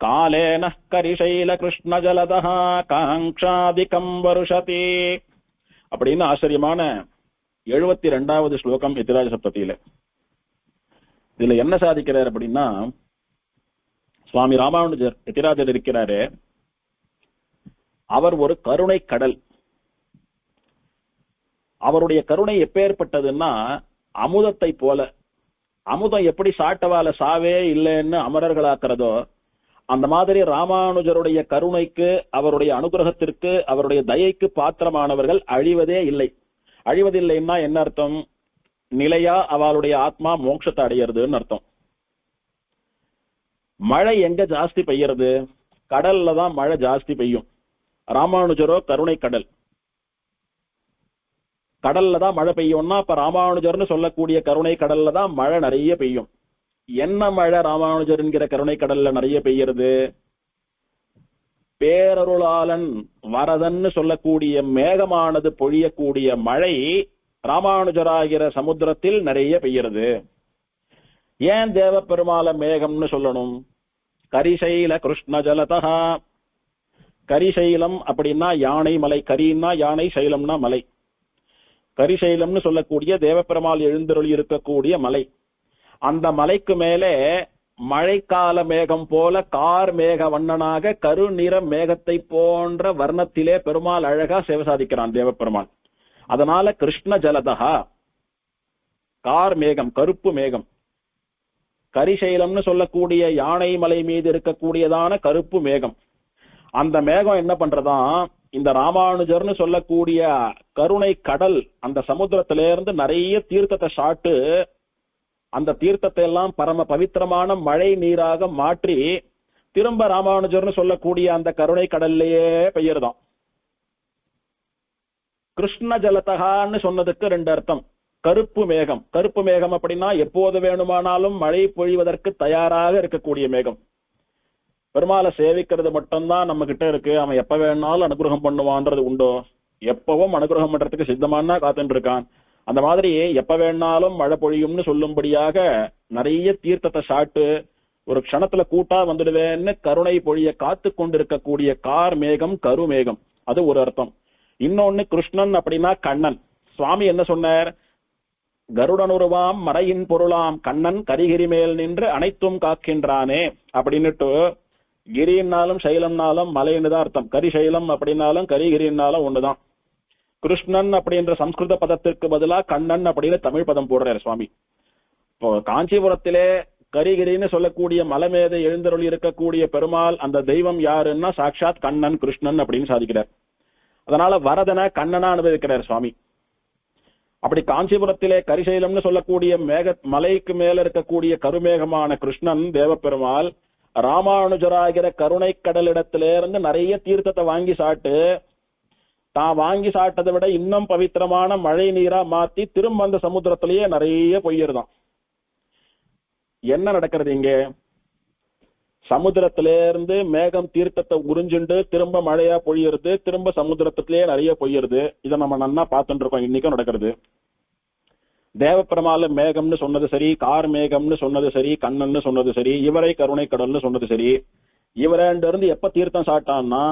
காலேன கரிசைல கிருஷ்ண ஜலதः காங்க்ஷாதிகம் வருஷதி அப்படின்னு ஆச்சரியமான 72வது ஸ்லோகம் யதிராஜ சப்தத்தில. இதுல என்ன சாதிக்கிறார் அப்படின்னா, சுவாமி ராமானுஜர் யதிராஜர் இருக்கிறாரு, அவர் ஒரு கருணை கடல். அவருடைய கருணை எப்பேற்பட்டதுன்னா அமுதத்தை போல. அமுதம் எப்படி சாட்டவால சாவே இல்லைன்னு அமரர்களாக்குறதோ அந்த மாதிரி ராமானுஜருடைய கருணைக்கு, அவருடைய அனுகிரகத்திற்கு, அவருடைய தயைக்கு பாத்திரமானவர்கள் அழிவதே இல்லை. அழிவதில்லைன்னா என்ன அர்த்தம்? நிலையா அவளுடைய ஆத்மா மோட்சத்தை அடையிறதுன்னு அர்த்தம். மழை எங்க ஜாஸ்தி பெய்யறது? கடல்ல தான் மழை ஜாஸ்தி பெய்யும். ராமானுஜரோ கருணை கடல், கடல்ல தான் மழை பெய்யும்னா அப்ப ராமானுஜர்னு சொல்லக்கூடிய கருணை கடல்ல தான் மழை நிறைய பெய்யும். என்ன மழை ராமானுஜர் என்கிற கருணை கடல்ல நிறைய பெய்யறது? பேரருளாளன் வரதன்னு சொல்லக்கூடிய மேகமானது பொழியக்கூடிய மழை ராமானுஜராகிற சமுத்திரத்தில் நிறைய பெய்யறது. ஏன் தேவ பெருமாள மேகம்னு சொல்லணும்? கரிசைல கிருஷ்ண ஜலதா. கரிசைலம் அப்படின்னா யானை மலை, கரின்னா யானை, சைலம்னா மலை. கரிசைலம்னு சொல்லக்கூடிய தேவப்பெருமாள் எழுந்தருளி இருக்கக்கூடிய மலை. அந்த மலைக்கு மேலே மழைக்கால மேகம் போல கார் மேக வண்ணனாக கருநிற மேகத்தை போன்ற வர்ணத்திலே பெருமாள் அழகா சேவை சாதிக்கிறான் தேவப்பெருமாள். அதனால கிருஷ்ண ஜலதா, கார் மேகம், கருப்பு மேகம். கரிசைலம்னு சொல்லக்கூடிய யானை மலை மீது இருக்கக்கூடியதான கருப்பு மேகம். அந்த மேகம் என்ன பண்றதா, இந்த ராமானுஜர்னு சொல்லக்கூடிய கருணை கடல் அந்த சமுத்திரத்திலிருந்து நிறைய தீர்த்தத்தை சாட்டு அந்த தீர்த்தத்தை எல்லாம் பரம பவித்திரமான மழை நீராக மாற்றி திரும்ப ராமானுஜர்னு சொல்லக்கூடிய அந்த கருணை கடல்லையே பெய்யறதாம். கிருஷ்ண ஜலதகான்னு சொன்னதுக்கு ரெண்டு அர்த்தம். கருப்பு மேகம், கருப்பு மேகம் அப்படின்னா எப்போது வேணுமானாலும் மழை பொழிவதற்கு தயாராக இருக்கக்கூடிய மேகம். பெருமாளை சேவிக்கிறது மட்டும்தான் நம்ம கிட்ட இருக்கு, அவன் எப்ப வேணாலும் அனுகிரகம் பண்ணுவான்றது உண்டோ? எப்பவும் அனுகிரகம் பண்றதுக்கு சித்தமானா காத்துட்டு இருக்கான். அந்த மாதிரி எப்ப வேணாலும் மழை பொழியும்னு சொல்லும்படியாக நிறைய தீர்த்தத்தை சாட்டு ஒரு க்ஷணத்துல கூட்டா வந்துடுவேன்னு கருணை பொழிய காத்து கொண்டிருக்கக்கூடிய கார் மேகம், கருமேகம், அது ஒரு அர்த்தம். இன்னொன்னு கிருஷ்ணன் அப்படின்னா கண்ணன். சுவாமி என்ன சொன்னார்? கருடனுருவாம் மறையின் பொருளாம் கண்ணன் கரிகிரி மேல் நின்று அனைத்தும் காக்கின்றானே அப்படின்னுட்டு, கிரின்னாலும் சைலம்னாலும் மலைன்னு தான் அர்த்தம். கரிசைலம் அப்படின்னாலும் கரிகிரின்னாலும் ஒண்ணுதான். கிருஷ்ணன் அப்படின்ற சம்ஸ்கிருத பதத்திற்கு பதிலா கண்ணன் அப்படின்னு தமிழ் பதம் போடுறாரு சுவாமி. இப்போ காஞ்சிபுரத்திலே கரிகிரின்னு சொல்லக்கூடிய மலை மீது எழுந்தருளி இருக்கக்கூடிய பெருமாள் அந்த தெய்வம் யாருன்னா சாட்சாத் கண்ணன், கிருஷ்ணன் அப்படின்னு சாதிக்கிறார். அதனால வரதனை கண்ணனா அனுபவிக்கிறார் சுவாமி. அப்படி காஞ்சிபுரத்திலே கரிசைலம்னு சொல்லக்கூடிய மலைக்கு மேல இருக்கக்கூடிய கருமேகமான கிருஷ்ணன் தேவப்பெருமாள் ராமானுஜராகிற கருணை கடலிடத்திலிருந்து நிறைய தீர்த்தத்தை வாங்கி சாட்டு தான் வாங்கி சாட்டதை விட இன்னும் பவித்திரமான மழை நீரா மாத்தி திரும்ப அந்த சமுத்திரத்திலேயே நிறைய பொய்யிருதான். என்ன நடக்கிறது இங்க? சமுத்திரத்திலிருந்து மேகம் தீர்த்தத்தை உறிஞ்சுண்டு திரும்ப மழையா பொழியுறது, திரும்ப சமுத்திரத்திலேயே நிறைய பொய்யுறது. இதை நம்ம நன்னா பார்த்துட்டு இருக்கோம், இன்னைக்கும் நடக்கிறது. தேவப்பெருமாள் மேகம்னு சொன்னது சரி, கார் மேகம்னு சொன்னது சரி, கண்ணன்னு சொன்னது சரி, இவரை கருணை கடல்னு சொன்னது சரி. இவரேண்டு இருந்து எப்ப தீர்த்தம் சாட்டான்னா,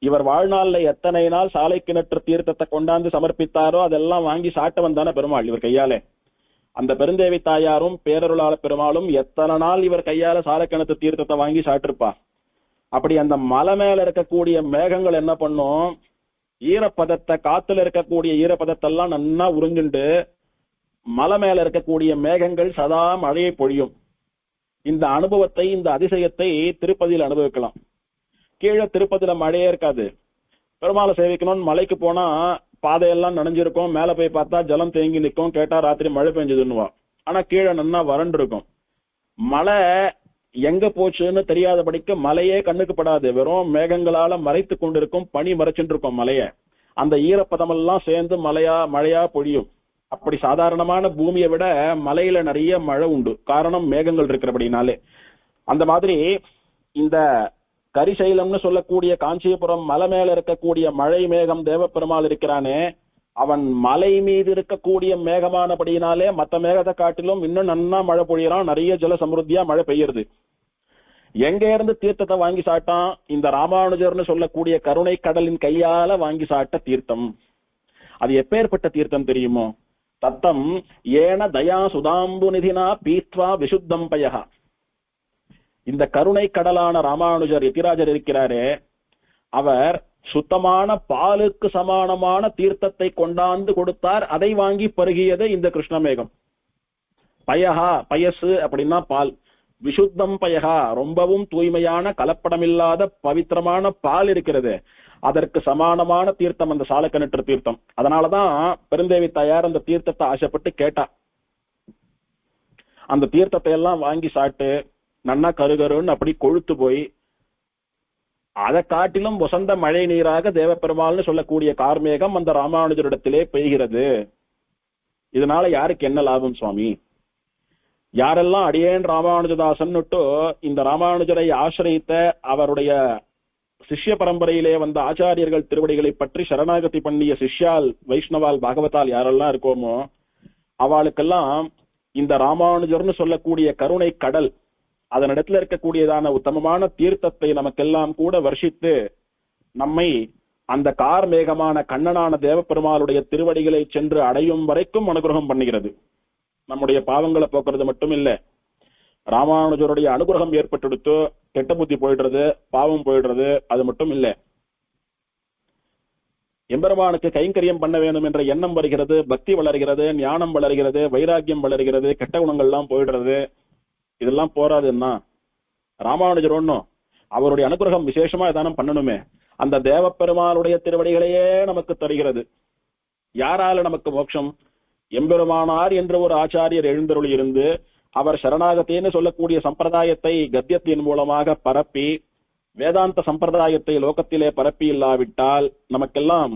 இவர் வாழ்நாள்ல எத்தனை நாள் சாலை கிணற்று தீர்த்தத்தை கொண்டாந்து சமர்ப்பித்தாரோ அதெல்லாம் வாங்கி சாட்டவன் தானே பெருமாள் இவர் கையாலே. அந்த பெருந்தேவி தாயாரும் பேரருளாள பெருமாளும் எத்தனை நாள் இவர் கையால சாலை கிணத்து தீர்த்தத்தை வாங்கி சாட்டிருப்பா. அப்படி அந்த மலை மேல இருக்கக்கூடிய மேகங்கள் என்ன பண்ணும்? ஈரப்பதத்தை, காத்துல இருக்கக்கூடிய ஈரப்பதத்தெல்லாம் நன்னா உறிஞ்சுண்டு மலை மேல இருக்கக்கூடிய மேகங்கள் சதா மழையை பொழியும். இந்த அனுபவத்தை, இந்த அதிசயத்தை திருப்பதியில் அனுபவிக்கலாம். கீழே திருப்பதியில மழையே இருக்காது. பெருமாளை சேவிக்கணும்னு மலைக்கு போனா பாதையெல்லாம் நனைஞ்சிருக்கும், மேல போய் பார்த்தா ஜலம் தேங்கி நிற்கும், கேட்டா ராத்திரி மழை பெஞ்சதுன்னுவா. ஆனா கீழே நன்னா வறண்டு இருக்கும். மழை எங்க போச்சுன்னு தெரியாதபடிக்கு மலையே கண்ணுக்கு படாது, வெறும் மேகங்களால மறைத்து கொண்டிருக்கும், பனி மறைச்சுட்டு இருக்கும் மலைய. அந்த ஈரப்பதமெல்லாம் சேர்ந்து மழையா பொழியும். அப்படி சாதாரணமான பூமியை விட மலையில நிறைய மழை உண்டு, காரணம் மேகங்கள் இருக்கிறபடினாலே. அந்த மாதிரி இந்த கரிசைலம்னு சொல்லக்கூடிய காஞ்சிபுரம் மலை மேல இருக்கக்கூடிய மழை மேகம் தேவப்பெருமாள் இருக்கிறானே, அவன் மலை மீது இருக்கக்கூடிய மேகமானபடினாலே மற்ற மேகத்தை காட்டிலும் இன்னும் நன்னா மழை பொழியறான், நிறைய ஜல சமிருத்தியா மழை பெய்யுறது. எங்க இருந்து தீர்த்தத்தை வாங்கி சாட்டான்? இந்த ராமானுஜர்னு சொல்லக்கூடிய கருணை கடலின் கையால வாங்கி சாட்ட தீர்த்தம். அது எப்பேற்பட்ட தீர்த்தம் தெரியுமோ? தத்தம் ஏன தயா சுதாம்பு நிதினா பீத்வா விசுத்தம் பயஹ. இந்த கருணை கடலான ராமானுஜர் யதிராஜர் இருக்கிறாரே, அவர் சுத்தமான பாலுக்கு சமானமான தீர்த்தத்தை கொண்டாந்து கொடுத்தார். அதை வாங்கி பருகியது இந்த கிருஷ்ணமேகம். பயஹா, பயசு அப்படின்னா பால். விசுத்தம் பயஹா, ரொம்பவும் தூய்மையான கலப்படமில்லாத பவித்திரமான பால் இருக்கிறது. அதற்கு சமானமான தீர்த்தம் அந்த சாலக்கிணற்று தீர்த்தம். அதனாலதான் பெருந்தேவி தாயார் அந்த தீர்த்தத்தை ஆசைப்பட்டு கேட்டா. அந்த தீர்த்தத்தை எல்லாம் வாங்கி சாட்டு நன்னா கருகருன்னு அப்படி கொழுத்து போய் அதை காட்டிலும் வசந்த மழை நீராக தேவப்பெருமாள்னு சொல்லக்கூடிய கார்மேகம் அந்த ராமானுஜரிடத்திலே பெய்கிறது. இதனால யாருக்கு என்ன லாபம் சுவாமி? யாரெல்லாம் அடியேன் ராமானுஜதாசன் இந்த ராமானுஜரை ஆசிரியித்த அவருடைய சிஷ்ய பரம்பரையிலே வந்த ஆச்சாரியர்கள் திருவடிகளை பற்றி சரணாகதி பண்ணிய சிஷ்யால் வைஷ்ணவால் பாகவதால் யாரெல்லாம் இருக்கோமோ அவளுக்கெல்லாம் இந்த ராமானுஜர்னு சொல்லக்கூடிய கருணை கடல் அதனிடத்துல இருக்கக்கூடியதான உத்தமமான தீர்த்தத்தை நமக்கெல்லாம் கூட வர்ஷித்து நம்மை அந்த கார்மேகமான கண்ணனான தேவப்பெருமாளுடைய திருவடிகளை சென்று அடையும் வரைக்கும் அனுகிரகம் பண்ணுகிறது. நம்முடைய பாவங்களை போக்குறது மட்டும் இல்ல, ராமானுஜருடைய அனுகிரகம் ஏற்பட்டுடுத்து கெட்ட புத்தி போயிடுறது, பாவம் போயிடுறது, அது மட்டும் இல்ல, எம்பெருமானுக்கு கைங்கரியம் பண்ண வேண்டும் என்ற எண்ணம் வருகிறது, பக்தி வளர்கிறது, ஞானம் வளர்கிறது, வைராக்கியம் வளர்கிறது, கெட்ட குணங்கள்லாம் போயிடுறது. இதெல்லாம் போராதுன்னா ராமானுஜர் ஒன்னும் அவருடைய அனுகிரகம் விசேஷமா ஏதானும் பண்ணணுமே, அந்த தேவப்பெருமானுடைய திருவடிகளையே நமக்கு தருகிறது. யாரால நமக்கு மோட்சம்? எம்பெருமானார் என்ற ஒரு ஆச்சாரியர் எழுந்தருளி இருந்து அவர் சரணாகத்தின்னு சொல்லக்கூடிய சம்பிரதாயத்தை கத்தியத்தின் மூலமாக பரப்பி வேதாந்த சம்பிரதாயத்தை லோகத்திலே பரப்பி இல்லாவிட்டால் நமக்கெல்லாம்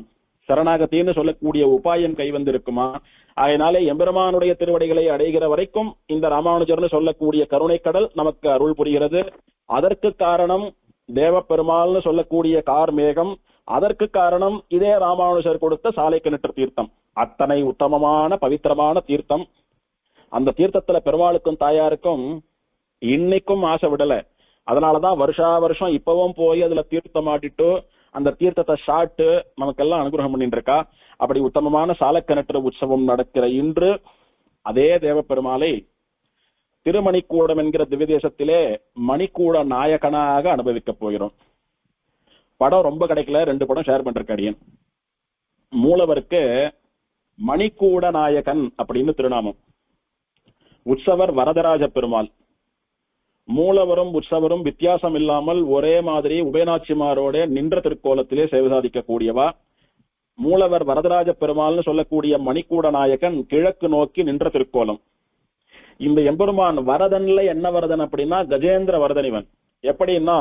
சரணாகத்தின்னு சொல்லக்கூடிய உபாயம் கைவந்திருக்குமா? அதனாலே எம்பெருமானுடைய திருவடிகளை அடைகிற வரைக்கும் இந்த ராமானுஜர்னு சொல்லக்கூடிய கருணை கடல் நமக்கு அருள் புரிகிறது. அதற்கு காரணம் தேவப்பெருமாள்னு சொல்லக்கூடிய கார்மேகம், அதற்கு காரணம் இதே ராமானுஜர் கொடுத்த சாலை கிணற்று தீர்த்தம். அத்தனை உத்தமமான பவித்திரமான தீர்த்தம். அந்த தீர்த்தத்துல பெருமாளுக்கும் தாயாருக்கும் இன்னைக்கும் ஆசை விடல. அதனாலதான் வருஷா வருஷம் இப்பவும் போய் அதுல தீர்த்தம் ஆட்டிட்டு அந்த தீர்த்தத்தை சாட்டு நமக்கெல்லாம் அனுகிரகம் பண்ணிட்டு இருக்கா. அப்படி உத்தமமான சாலக்கிணற்று உற்சவம் நடக்கிற இன்று அதே தேவப்பெருமாளை திருமணிக்கூடம் என்கிற திவ்யதேசத்திலே மணிக்கூட நாயகனாக அனுபவிக்க போகிறோம். படம் ரொம்ப கிடைக்கல, 2 படம் ஷேர் பண்றேன் அடியன். மூலவருக்கு மணிக்கூட நாயகன் அப்படின்னு திருநாமம். உற்சவர் வரதராஜ பெருமாள். மூலவரும் உற்சவரும் வித்தியாசம் இல்லாமல் ஒரே மாதிரி உபயநாச்சிமாரோட நின்ற திருக்கோலத்திலே சேவை சாதிக்க கூடியவா. மூலவர் வரதராஜ பெருமாள்னு சொல்லக்கூடிய மணிக்கூட நாயகன் கிழக்கு நோக்கி நின்ற திருக்கோலம். இந்த எம்பெருமான் வரதன்ல என்ன வரதன் அப்படின்னா கஜேந்திர வரதனிவன். எப்படின்னா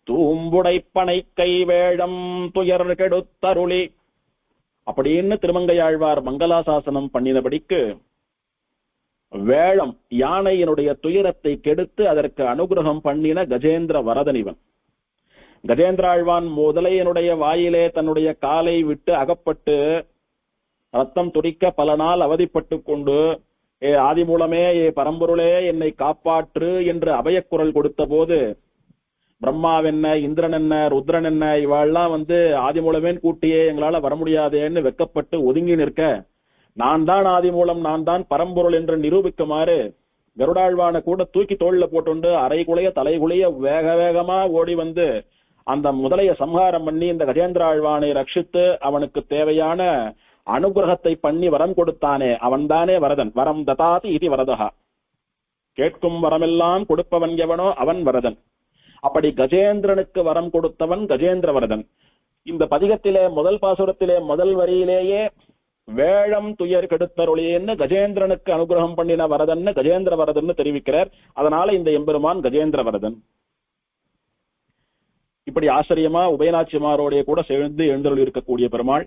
தூம்புடைப்பனை கைவேழம் துயர் கெடுத்தருளி அப்படின்னு திருமங்கையாழ்வார் மங்களாசாசனம் பண்ணினபடிக்கு வேளம் யானையினுடைய துயரத்தை கெடுத்து அதற்கு அனுகிரகம் பண்ணின கஜேந்திர வரதனிவன். கஜேந்திராழ்வான் முதலையனுடைய வாயிலே தன்னுடைய காலை விட்டு அகப்பட்டு ரத்தம் துடிக்க பல நாள் அவதிப்பட்டு கொண்டு ஏ ஆதி மூலமே ஏ பரம்பொருளே என்னை காப்பாற்று என்று அபயக்குரல் கொடுத்த போது பிரம்மாவென்ன இந்திரன் என்ன ருத்ரன் என்ன இவாள்லாம் ஆதி மூலமேன்னு கூட்டியே எங்களால வர முடியாதேன்னு வெக்கப்பட்டு ஒதுங்கி நிற்க நான் தான் ஆதி மூலம் நான் தான் பரம்பொருள் என்று நிரூபிக்குமாறு கருடாழ்வான கூட தூக்கி தோளில போட்டு அரைகுலைய தலைகுலைய வேக வேகமா ஓடி அந்த முதலைய சம்ஹாரம் பண்ணி இந்த கஜேந்திராழ்வானை ரட்சித்து அவனுக்கு தேவையான அனுகிரகத்தை பண்ணி வரம் கொடுத்தானே அவன்தானே வரதன். வரம் ததாதி இது வரதா. கேட்கும் வரமெல்லாம் கொடுப்பவன் எவனோ அவன் வரதன். அப்படி கஜேந்திரனுக்கு வரம் கொடுத்தவன் கஜேந்திர வரதன். இந்த பதிகத்திலே முதல் பாசுரத்திலே முதல் வரியிலேயே வேழம் துயர் கெடுத்தருளின்னு கஜேந்திரனுக்கு அனுகிரகம் பண்ணின வரதன் கஜேந்திர வரதன் தெரிவிக்கிறார். அதனால இந்த எம்பெருமான் கஜேந்திர வரதன். இப்படி ஆச்சரியமா உபயநாச்சிமாரோடைய கூட சேர்ந்து எழுந்தருள் இருக்கக்கூடிய பெருமாள்.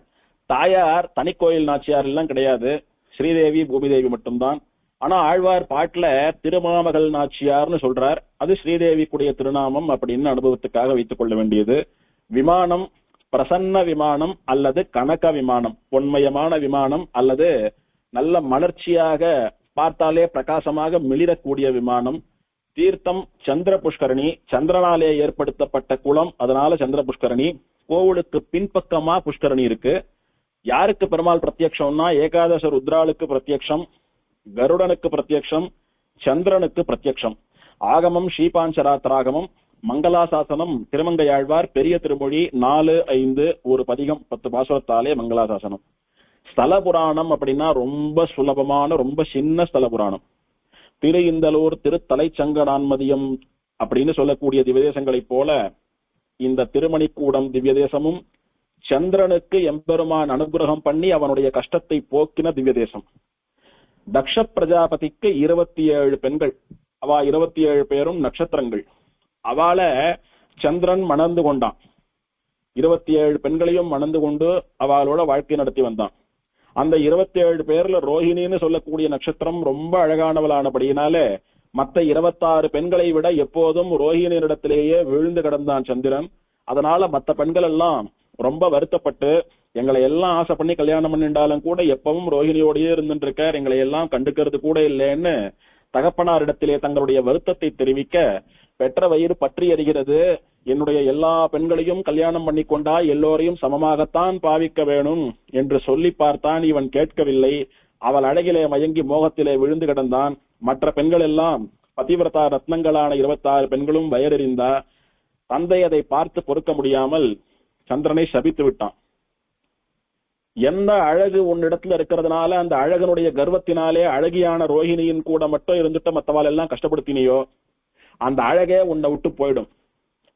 தாயார் தனிக்கோயில் நாச்சியார் எல்லாம் கிடையாது, ஸ்ரீதேவி பூமிதேவி மட்டும்தான். ஆனா ஆழ்வார் பாட்டுல திருமாமகள் நாச்சியார்னு சொல்றார். அது ஸ்ரீதேவிக்குடைய திருநாமம் அப்படின்னு அனுபவத்துக்காக வைத்துக் கொள்ள வேண்டியது. விமானம் பிரசன்ன விமானம் அல்லது கனக விமானம், பொன்மயமான விமானம் அல்லது நல்ல மலர்ச்சியாக பார்த்தாலே பிரகாசமாக மிளிரக்கூடிய விமானம். தீர்த்தம் சந்திர புஷ்கரணி, சந்திரனாலே ஏற்படுத்தப்பட்ட குளம், அதனால சந்திர புஷ்கரணி. கோவிலுக்கு பின்பக்கமா புஷ்கரணி இருக்கு. யாருக்கு பெருமாள் பிரத்யக்ஷம்னா ஏகாதச ருத்ராளுக்கு பிரத்யக்ஷம், கருடனுக்கு பிரத்யக்ஷம், சந்திரனுக்கு பிரத்யக்ஷம். ஆகமம் ஸ்ரீபாஞ்சராத்திராகமம், மங்களாசாசனம் திருமங்கையாழ்வார் பெரிய திருமொழி 4-5 ஒரு பதிகம் 10 பாசுரத்தாலே மங்களாசாசனம். ஸ்தல புராணம் அப்படின்னா ரொம்ப சுலபமான ரொம்ப சின்ன ஸ்தல புராணம். திரு இந்தலூர் திருத்தலைச்சங்கடான்மதியம் அப்படின்னு சொல்லக்கூடிய திவ்யதேசங்களை போல இந்த திருமணிக்கூடம் திவ்யதேசமும் சந்திரனுக்கு எம்பெருமான் அனுகிரகம் பண்ணி அவனுடைய கஷ்டத்தை போக்கின திவ்யதேசம். தக்ஷ பிரஜாபதிக்கு 27 பெண்கள். அவ 27 பேரும் நட்சத்திரங்கள். அவளை சந்திரன் மணந்து கொண்டான். 27 பெண்களையும் மணந்து கொண்டு அவளோட வாழ்க்கை நடத்தி வந்தான். அந்த 27 பேர்ல ரோஹிணின்னு சொல்லக்கூடிய நட்சத்திரம் ரொம்ப அழகானவளானபடியினாலே மற்ற 26 பெண்களை விட எப்போதும் ரோஹிணியிடத்திலேயே விழுந்து கிடந்தான் சந்திரன். அதனால மற்ற பெண்கள் எல்லாம் ரொம்ப வருத்தப்பட்டு, எங்களை எல்லாம் ஆசை பண்ணி கல்யாணம் பண்ணிட்டாலும் கூட எப்பவும் ரோஹிணியோடயே இருந்துட்டு இருக்கார், எங்களை எல்லாம் கண்டுக்கிறது கூட இல்லைன்னு தகப்பனாரிடத்திலே தங்களுடைய வருத்தத்தை தெரிவிக்க, பெற்ற வயிறு பற்றி எறிகிறது, என்னுடைய எல்லா பெண்களையும் கல்யாணம் பண்ணி கொண்டா எல்லோரையும் சமமாகத்தான் பாவிக்க வேணும் என்று சொல்லி பார்த்தான். இவன் கேட்கவில்லை. அவள் அழகிலே மயங்கி மோகத்திலே விழுந்து கிடந்தான். மற்ற பெண்கள் எல்லாம் பதிவிரதா ரத்னங்களான 26 பெண்களும் வயறெறிந்தா. தந்தை அதை பார்த்து பொறுக்க முடியாமல் சந்திரனை சபித்து விட்டான். எந்த அழகு உன்னிடத்துல இருக்கிறதுனால அந்த அழகனுடைய கர்வத்தினாலே அழகியான ரோஹிணியின் கூட மட்டும் இருந்துட்டு மற்றவாள் எல்லாம் கஷ்டப்படுத்தினியோ, அந்த அழகே உன்னை விட்டு போயிடும்.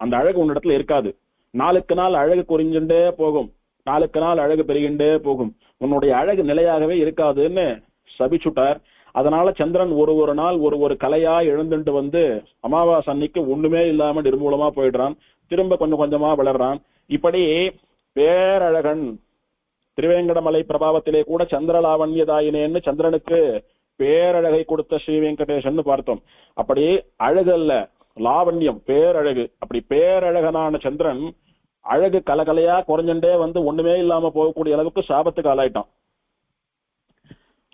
அந்த அழகு உன்னிடத்துல இருக்காது. நாளுக்கு நாள் அழகு குறைஞ்சுட்டே போகும், நாளுக்கு நாள் அழகு பெருகின்றே போகும், உன்னுடைய அழகு நிலையாகவே இருக்காதுன்னு சபிச்சுட்டார். அதனால சந்திரன் ஒரு நாள் ஒரு கலையா எழுந்துட்டு வந்து அமாவாசை அன்னைக்கு ஒண்ணுமே இல்லாம நிர்மூலமா போயிடுறான். திரும்ப கொஞ்சம் கொஞ்சமா வளர்றான். இப்படி பேரழகன் திருவேங்கடமலை பிரபாவத்திலே கூட சந்திரலாவண்யதாயினேன்னு சந்திரனுக்கு பேரழகை கொடுத்த ஸ்ரீ வெங்கடேசன் பார்த்தோம். அப்படி அழகு அல்ல, லாவண்யம், பேரழகு. அப்படி பேரழகனான சந்திரன் அழகு கலகலையா குறைஞ்சுட்டே வந்து ஒண்ணுமே இல்லாம போகக்கூடிய அளவுக்கு சாபத்துக்கு ஆளாயிட்டான்.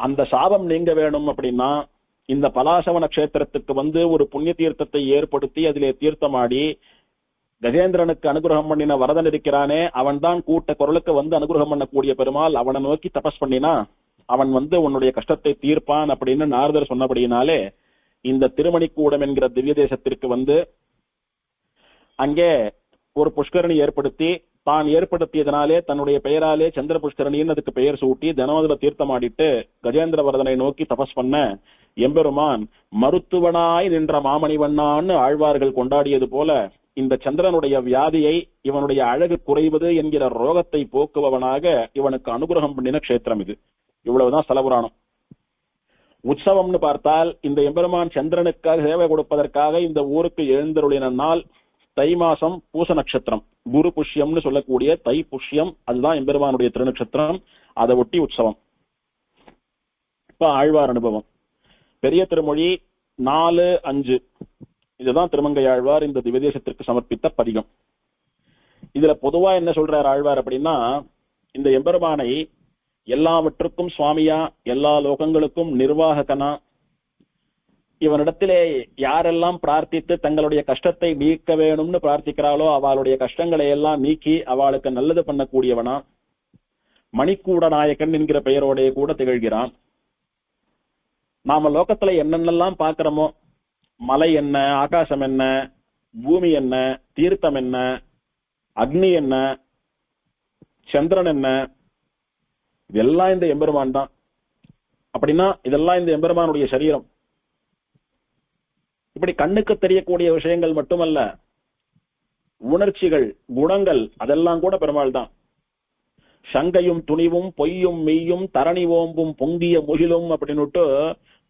அந்த சாபம் நீங்க வேணும் அப்படின்னா இந்த பலாசவ நட்சத்திரத்துக்கு வந்து ஒரு புண்ணிய தீர்த்தத்தை ஏற்படுத்தி அதிலே தீர்த்தமாடி கஜேந்திரனுக்கு அனுகிரகம் பண்ணின வரதன் இருக்கிறானே, அவன் தான் கூட்ட குரலுக்கு வந்து அனுகிரகம் பண்ணக்கூடிய பெருமாள். அவனை நோக்கி தபஸ் பண்ணினா அவன் வந்து உன்னுடைய கஷ்டத்தை தீர்ப்பான் அப்படின்னு நாரதர் சொன்னபடியினாலே இந்த திருமணிக்கூடம் என்கிற திவ்ய தேசத்திற்கு வந்து அங்கே ஒரு புஷ்கரணி ஏற்படுத்தி, தான் ஏற்படுத்தியதனாலே தன்னுடைய பெயராலே சந்திர புஷ்கரணின்னு அதுக்கு பெயர் சூட்டி தினமதுல தீர்த்தமாடிட்டு கஜேந்திர வரதனை நோக்கி தபஸ் பண்ண எம்பெருமான் மருத்துவனாய் நின்ற மாமணிவண்ணான்னு ஆழ்வார்கள் கொண்டாடியது போல இந்த சந்திரனுடைய வியாதியை, இவனுடைய அழகு குறைவது என்கிற ரோகத்தை போக்குபவனாக இவனுக்கு அனுகிரகம் பண்ணின கஷேத்திரம் இது. இவ்வளவுதான் ஸ்தலபுராணம். உற்சவம்னு பார்த்தால் இந்த எம்பெருமான் சந்திரனுக்காக சேவை கொடுப்பதற்காக இந்த ஊருக்கு எழுந்தருளின நாள் தை மாசம் பூச நட்சத்திரம், குரு புஷ்யம்னு சொல்லக்கூடிய தை புஷ்யம், அதுதான் எம்பெருமானுடைய திருநட்சத்திரம். அதை ஒட்டி உற்சவம். இப்ப ஆழ்வார் அனுபவம். பெரிய திருமொழி 4-5 இதுதான் திருமங்கை ஆழ்வார் இந்த திவ்யதேசத்திற்கு சமர்ப்பித்த பதிகம். இதுல பொதுவா என்ன சொல்றார் ஆழ்வார் அப்படின்னா, இந்த எம்பெருமானை எல்லாவற்றுக்கும் சுவாமியா, எல்லா லோகங்களுக்கும் நிர்வாககனா, இவனிடத்திலே யாரெல்லாம் பிரார்த்தித்து தங்களுடைய கஷ்டத்தை நீக்க வேணும்னு பிரார்த்திக்கிறாளோ அவளுடைய கஷ்டங்களை எல்லாம் நீக்கி அவளுக்கு நல்லது பண்ணக்கூடியவனா, மணிக்கூட நாயக்கன் என்கிற பெயரோடைய கூட திகழ்கிறான். நாம லோகத்துல என்னென்னலாம் பார்க்கிறோமோ, மலை என்ன, ஆகாசம் என்ன, பூமி என்ன, தீர்த்தம் என்ன, அக்னி என்ன, சந்திரன் என்ன, இதெல்லாம் இந்த எம்பெருமான் தான். அப்படின்னா இதெல்லாம் இந்த எம்பெருமானுடைய சரீரம். இப்படி கண்ணுக்கு தெரியக்கூடிய விஷயங்கள் மட்டுமல்ல, உணர்ச்சிகள், குணங்கள், அதெல்லாம் கூட பெருமாள் தான். சங்கையும் துணிவும் பொய்யும் மெய்யும் தரணி ஓம்பும் பொங்கிய முகிலும் அப்படின்னுட்டு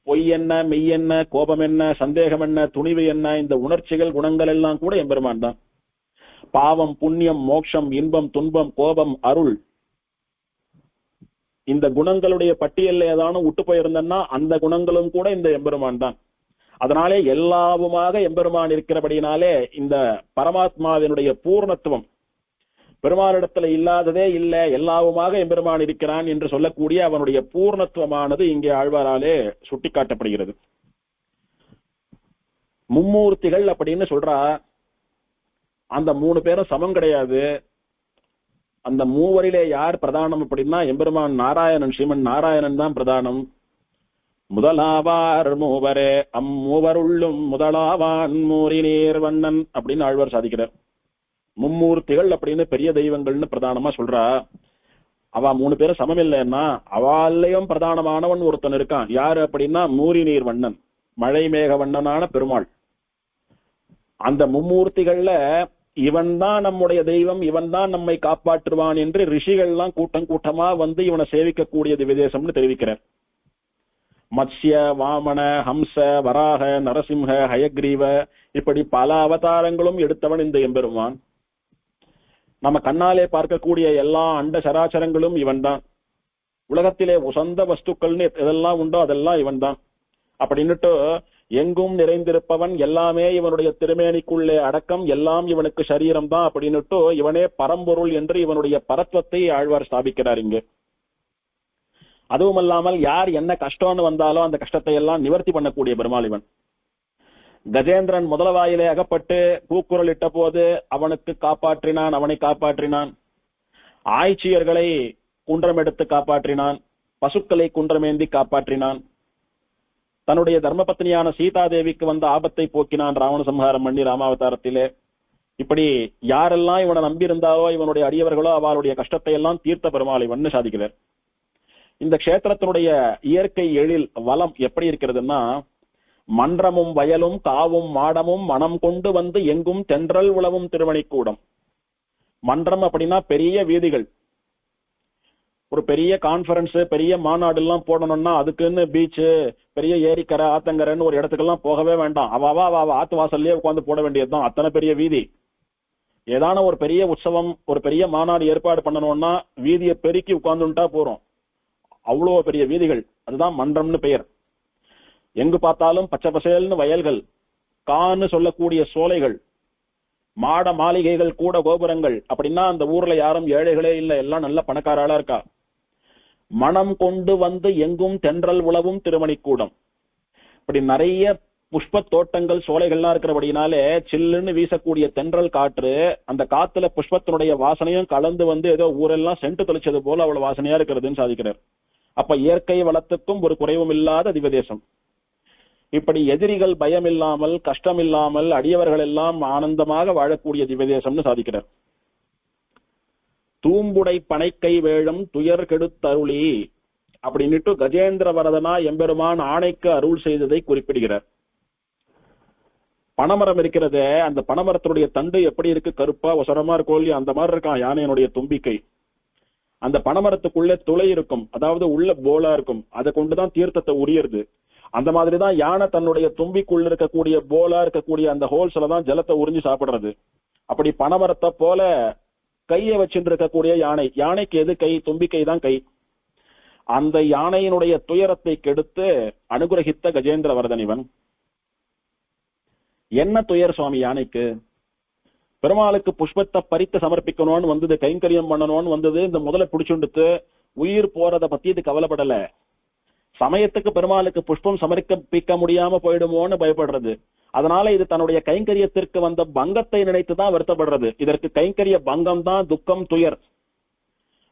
பொய் என்ன, மெய் என்ன, கோபம் என்ன, சந்தேகம் என்ன, துணிவு என்ன, இந்த உணர்ச்சிகள் குணங்கள் எல்லாம் கூட எம்பெருமான் தான். பாவம் புண்ணியம் மோட்சம் இன்பம் துன்பம் கோபம் அருள், இந்த குணங்களுடைய பட்டியல் ஏதானும் விட்டு போயிருந்தன்னா அந்த குணங்களும் கூட இந்த எம்பெருமான் தான். அதனாலே எல்லாவுமாக எம்பெருமான் இருக்கிறபடினாலே இந்த பரமாத்மாவினுடைய பூர்ணத்துவம் பெருமானிடத்துல இல்லாததே இல்லை, எல்லாவுமாக எம்பெருமான் இருக்கிறான் என்று சொல்லக்கூடிய அவனுடைய பூர்ணத்துவமானது இங்கே ஆழ்வாராலே சுட்டிக்காட்டப்படுகிறது. மும்மூர்த்திகள் அப்படின்னு சொல்றா. அந்த 3 பேரும் சமம் கிடையாது. அந்த மூவரிலே யார் பிரதானம் அப்படின்னா எம்பெருமான் நாராயணன், ஸ்ரீமன் நாராயணன் தான் பிரதானம். முதலாவார் மூவரே அம்மூவருள்ளும் முதலாவான் மூரி நீர் வண்ணன் அப்படின்னு ஆழ்வார் சாதிக்கிறார். மும்மூர்த்திகள் அப்படின்னு பெரிய தெய்வங்கள்னு பிரதானமா சொல்றா. அவ 3 பேரும் சமம் இல்லைன்னா அவளையும் பிரதானமானவன் ஒருத்தன் இருக்கான். யாரு அப்படின்னா மூரி நீர் வண்ணன், மழை மேக வண்ணனான பெருமாள். அந்த மும்மூர்த்திகள்ல இவன் தான் நம்முடைய தெய்வம், இவன் தான் நம்மை காப்பாற்றுவான் என்று ரிஷிகள்லாம் கூட்டம் கூட்டமா வந்து இவனை சேவிக்கக்கூடியது விதேசம்னு தெரிவிக்கிறார். மத்ஸ்ய, வாமன, ஹம்ச, வராக, நரசிம்ஹ, ஹயக்ரீவ இப்படி பல அவதாரங்களும் எடுத்தவன் இந்த எம்பெருமான். நம்ம கண்ணாலே பார்க்கக்கூடிய எல்லா அண்ட சராச்சரங்களும் இவன் தான். உலகத்திலே உசந்த வஸ்துக்கள்னு எதெல்லாம் உண்டோ அதெல்லாம் இவன் தான். அப்படின்னுட்டு எங்கும் நிறைந்திருப்பவன், எல்லாமே இவனுடைய திருமேனிக்குள்ளே அடக்கம், எல்லாம் இவனுக்கு சரீரம் தான் அப்படின்னுட்டு இவனே பரம்பொருள் என்று இவனுடைய பரத்வத்தை ஆழ்வார் ஸ்தாபிக்கிறார் இங்கு. அதுவும் அல்லாமல் யார் என்ன கஷ்டம்னு வந்தாலும் அந்த கஷ்டத்தை எல்லாம் நிவர்த்தி பண்ணக்கூடிய பெருமாள் இவன். கஜேந்திரன் முதலவாயிலே அகப்பட்டு கூக்குரல் இட்ட போது அவனுக்கு காப்பாற்றினான், அவனை காப்பாற்றினான். ஆய்ச்சியர்களை குன்றம் எடுத்து காப்பாற்றினான், பசுக்களை குன்றமேந்தி காப்பாற்றினான். தன்னுடைய தர்மபத்னியான சீதாதேவிக்கு வந்த ஆபத்தை போக்கினான் ராவண சம்ஹாரம் பண்ணி ராமாவதாரத்திலே. இப்படி யாரெல்லாம் இவனை நம்பியிருந்தாலோ இவனுடைய அடியவர்களோ அவருடைய கஷ்டத்தை எல்லாம் தீர்த்த பெருமாள் இவன் சாதிக்கிறார். இந்த கஷேத்திரத்தினுடைய இயற்கை எழில் வளம் எப்படி இருக்கிறதுன்னா, மன்றமும் வயலும் காவும் மாடமும் மனம் கொண்டு வந்து எங்கும் தென்றல் உளவும் திருவணிக்கூடம். மன்றம் அப்படின்னா பெரிய வீதிகள். ஒரு பெரிய கான்பரன்ஸ், பெரிய மாநாடு எல்லாம் போடணும்னா அதுக்குன்னு பீச்சு, பெரிய ஏரிக்கரை, ஆத்தங்கரைன்னு ஒரு இடத்துக்கெல்லாம் போகவே வேண்டாம். அவ ஆத்து வாசல்லே உட்காந்து போட வேண்டியதுதான். அத்தனை பெரிய வீதி. ஏதான ஒரு பெரிய உற்சவம், ஒரு பெரிய மாநாடு ஏற்பாடு பண்ணணும்னா வீதியை பெருக்கி உட்கார்ந்துட்டா போறோம். அவ்வளோ பெரிய வீதிகள், அதுதான் மன்றம்னு பெயர். எங்கு பார்த்தாலும் பச்சை பசேல்னு வயல்கள், கான்னு சொல்லக்கூடிய சோலைகள், மாட மாளிகைகள், கூட கோபுரங்கள். அப்படின்னா அந்த ஊர்ல யாரும் ஏழைகளே இல்லை, எல்லாம் நல்ல பணக்காராளா இருக்கா. மனம் கொண்டு வந்து எங்கும் தென்றல் உளவும் திருமணிக்கூடம். இப்படி நிறைய புஷ்ப தோட்டங்கள், சோலைகள்லாம் இருக்கிறபடினாலே சில்லுன்னு வீசக்கூடிய தென்றல் காற்று, அந்த காத்துல புஷ்பத்தினுடைய வாசனையும் கலந்து வந்து ஏதோ ஊரெல்லாம் சென்று தெளிச்சது போல அவ்வளவு வாசனையா இருக்கிறதுன்னு சாதிக்கிறார். அப்ப இயற்கை வளத்துக்கும் ஒரு குறைவும் இல்லாத திவ்யதேசம். இப்படி எதிரிகள் பயம் இல்லாமல், கஷ்டம் இல்லாமல், அடியவர்கள் எல்லாம் ஆனந்தமாக வாழக்கூடிய திவ்யதேசம்னு சாதிக்கிறார். தூம்புடை பனைக்கை வேழம் துயர் கெடுத்தருளி அப்படின்னுட்டு கஜேந்திர வரதனா எம்பெருமான் ஆணைக்கு அருள் செய்ததை குறிப்பிடுகிறார். பனைமரம் இருக்கிறத, அந்த பனைமரத்தினுடைய தண்டு எப்படி இருக்கு, கருப்பா ஒசரமா இருக்கும் இல்லையா, அந்த மாதிரி இருக்கான் யானையினுடைய தும்பிக்கை. அந்த பனைமரத்துக்குள்ள துளை இருக்கும், அதாவது உள்ள போலா இருக்கும், அதை கொண்டுதான் தீர்த்தத்தை உரியறது. அந்த மாதிரிதான் யானை தன்னுடைய தும்பிக்குள்ள இருக்கக்கூடிய போலா இருக்கக்கூடிய அந்த ஹோல்ஸ்ல தான் ஜலத்தை உறிஞ்சி சாப்பிடுறது. அப்படி பனைமரத்தை போல கையை வச்சுட்டு இருக்கக்கூடிய யானை, யானைக்கு எது கை? தும்பிக்கை தான் கை. அந்த யானையினுடைய துயரத்தை கெடுத்து அனுகிரகித்த கஜேந்திர வரதன் இவன். என்ன துயர் சுவாமி யானைக்கு? பெருமாளுக்கு புஷ்பத்தை பறித்து சமர்ப்பிக்கணும்னு வந்தது, கைங்கரியம் பண்ணணும்னு வந்தது. இந்த முதல்ல பிடிச்சுண்டுத்து உயிர் போறத பத்தி இது கவலைப்படல. சமயத்துக்கு பெருமாளுக்கு புஷ்பம் சமர்ப்பிக்க முடியாம போயிடுமோன்னு பயப்படுறது. அதனால இது தன்னுடைய கைங்கரியத்திற்கு வந்த பங்கத்தை நினைத்துதான் வருத்தப்படுறது. இதற்கு கைங்கரிய பங்கம் தான் துக்கம், துயர்.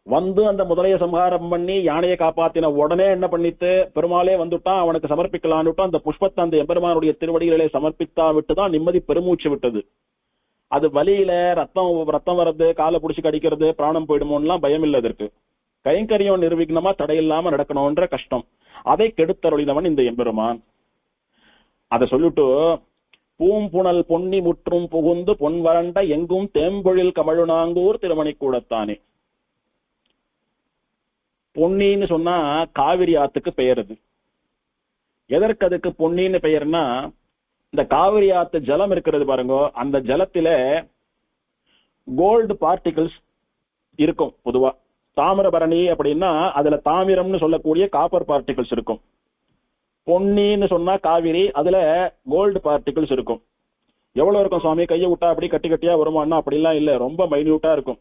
வந்து அந்த முதலைய சம்ஹாரம் பண்ணி யானையை காப்பாத்தின உடனே என்ன பண்ணிட்டு பெருமாளே வந்துட்டான், அவனுக்கு சமர்ப்பிக்கலான்னுட்டான். அந்த புஷ்பத்தை அந்த எம்பெருமானுடைய திருவடிகளை சமர்ப்பித்தா விட்டுதான் நிம்மதி பெருமூச்சு விட்டது. அது வலியில ரத்தம் வர்றது, காலை புடிச்சு கடிக்கிறது, பிராணம் போயிடுமோன்னுலாம் பயம் இல்லை. இதற்கு கைங்கரியம் நிர்விக்னமா தடையில்லாம நடக்கணும்ன்ற கஷ்டம், அதை கெடுத்தருளினவன் இந்த எம்பெருமான். அதை சொல்லிட்டு பூம்புணல் பொன்னி முற்றும் புகுந்து பொன் வறண்ட எங்கும் தேம்பொழில் கமழுநாங்கூர் திருமணிக்கூடத்தானே. பொன்னின்னு சொன்னா காவிரி ஆத்துக்கு பெயர். அது எதற்கு அதுக்கு பொன்னின்னு பெயர்னா, இந்த காவிரி ஆத்து ஜலம் இருக்கிறது பாருங்க, அந்த ஜலத்தில கோல்டு பார்ட்டிகிள்ஸ் இருக்கும். பொதுவா தாமிரபரணி அப்படின்னா அதுல தாமிரம்னு சொல்லக்கூடிய காப்பர் பார்ட்டிகிள்ஸ் இருக்கும். பொன்னின்னு சொன்னா காவிரி, அதுல கோல்டு பார்ட்டிகிள்ஸ் இருக்கும். எவ்வளவு இருக்கும் சுவாமி? கையை விட்டா அப்படி கட்டி கட்டியா வருமானா? அப்படிலாம் இல்ல, ரொம்ப மைன்யூட்டா இருக்கும்.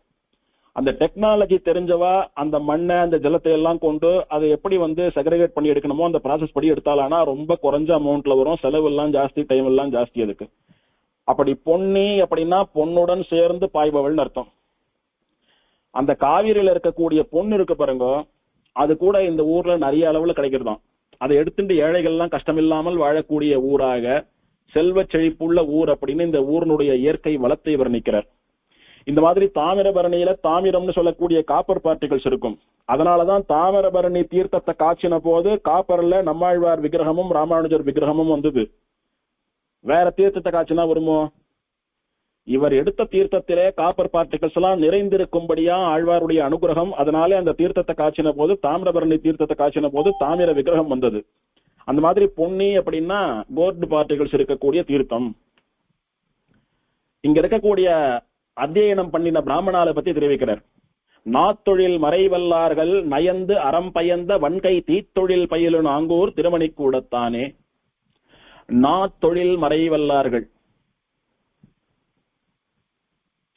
அந்த டெக்னாலஜி தெரிஞ்சவா அந்த மண்ணை, அந்த ஜலத்தை எல்லாம் கொண்டு அதை எப்படி வந்து செக்ரிகேட் பண்ணி எடுக்கணுமோ அந்த ப்ராசஸ் படி எடுத்தாலானா ரொம்ப குறைஞ்ச அமௌண்ட்ல வரும். செலவு எல்லாம் ஜாஸ்தி, டைம் எல்லாம் ஜாஸ்தி அதுக்கு. அப்படி பொன்னி அப்படின்னா பொன்னுடன் சேர்ந்து பாய்பவள்னு அர்த்தம். அந்த காவிரியில இருக்கக்கூடிய பொண்ணு இருக்கு பாருங்க, அது கூட இந்த ஊர்ல நிறைய அளவுல கிடைக்கிறதாம். அதை எடுத்துட்டு ஏழைகள் எல்லாம் கஷ்டம் இல்லாமல் வாழக்கூடிய ஊராக, செல்வ செழிப்புள்ள ஊர் அப்படின்னு இந்த ஊரினுடைய இயற்கை வளத்தை வர்ணிக்கிறார். இந்த மாதிரி தாமிரபரணியில தாமிரம்னு சொல்லக்கூடிய காப்பர் பார்ட்டிகல்ஸ் இருக்கும். அதனாலதான் தாமிரபரணி தீர்த்தத்தை காய்ச்சின போது காப்பர்ல நம்மாழ்வார் விக்கிரகமும் ராமானுஜர் விக்கிரகமும் வந்தது. வேற தீர்த்தத்தை காய்ச்சினா வருமோ? இவர் எடுத்த தீர்த்தத்திலே காப்பர் பார்ட்டிகல்ஸ் எல்லாம் நிறைந்திருக்கும்படியா ஆழ்வாருடைய அனுகிரகம். அதனாலே அந்த தீர்த்தத்தை காய்ச்சின போது, தாமிரபரணி தீர்த்தத்தை காய்ச்சின போது தாமிர விக்கிரகம் வந்தது. அந்த மாதிரி பொன்னி அப்படின்னா கோல்டு பார்ட்டிகல்ஸ் இருக்கக்கூடிய தீர்த்தம். இங்க இருக்கக்கூடிய அத்தியனம் பண்ணின பிராமணால பத்தி தெரிவிக்கிறார். நாத்தொழில் மறைவல்லார்கள் நயந்து அறம் பயந்த வன்கை தீத்தொழில் பயிலு நாங்கூர் திருமணி கூடத்தானே. நாத்தொழில் மறைவல்லார்கள்.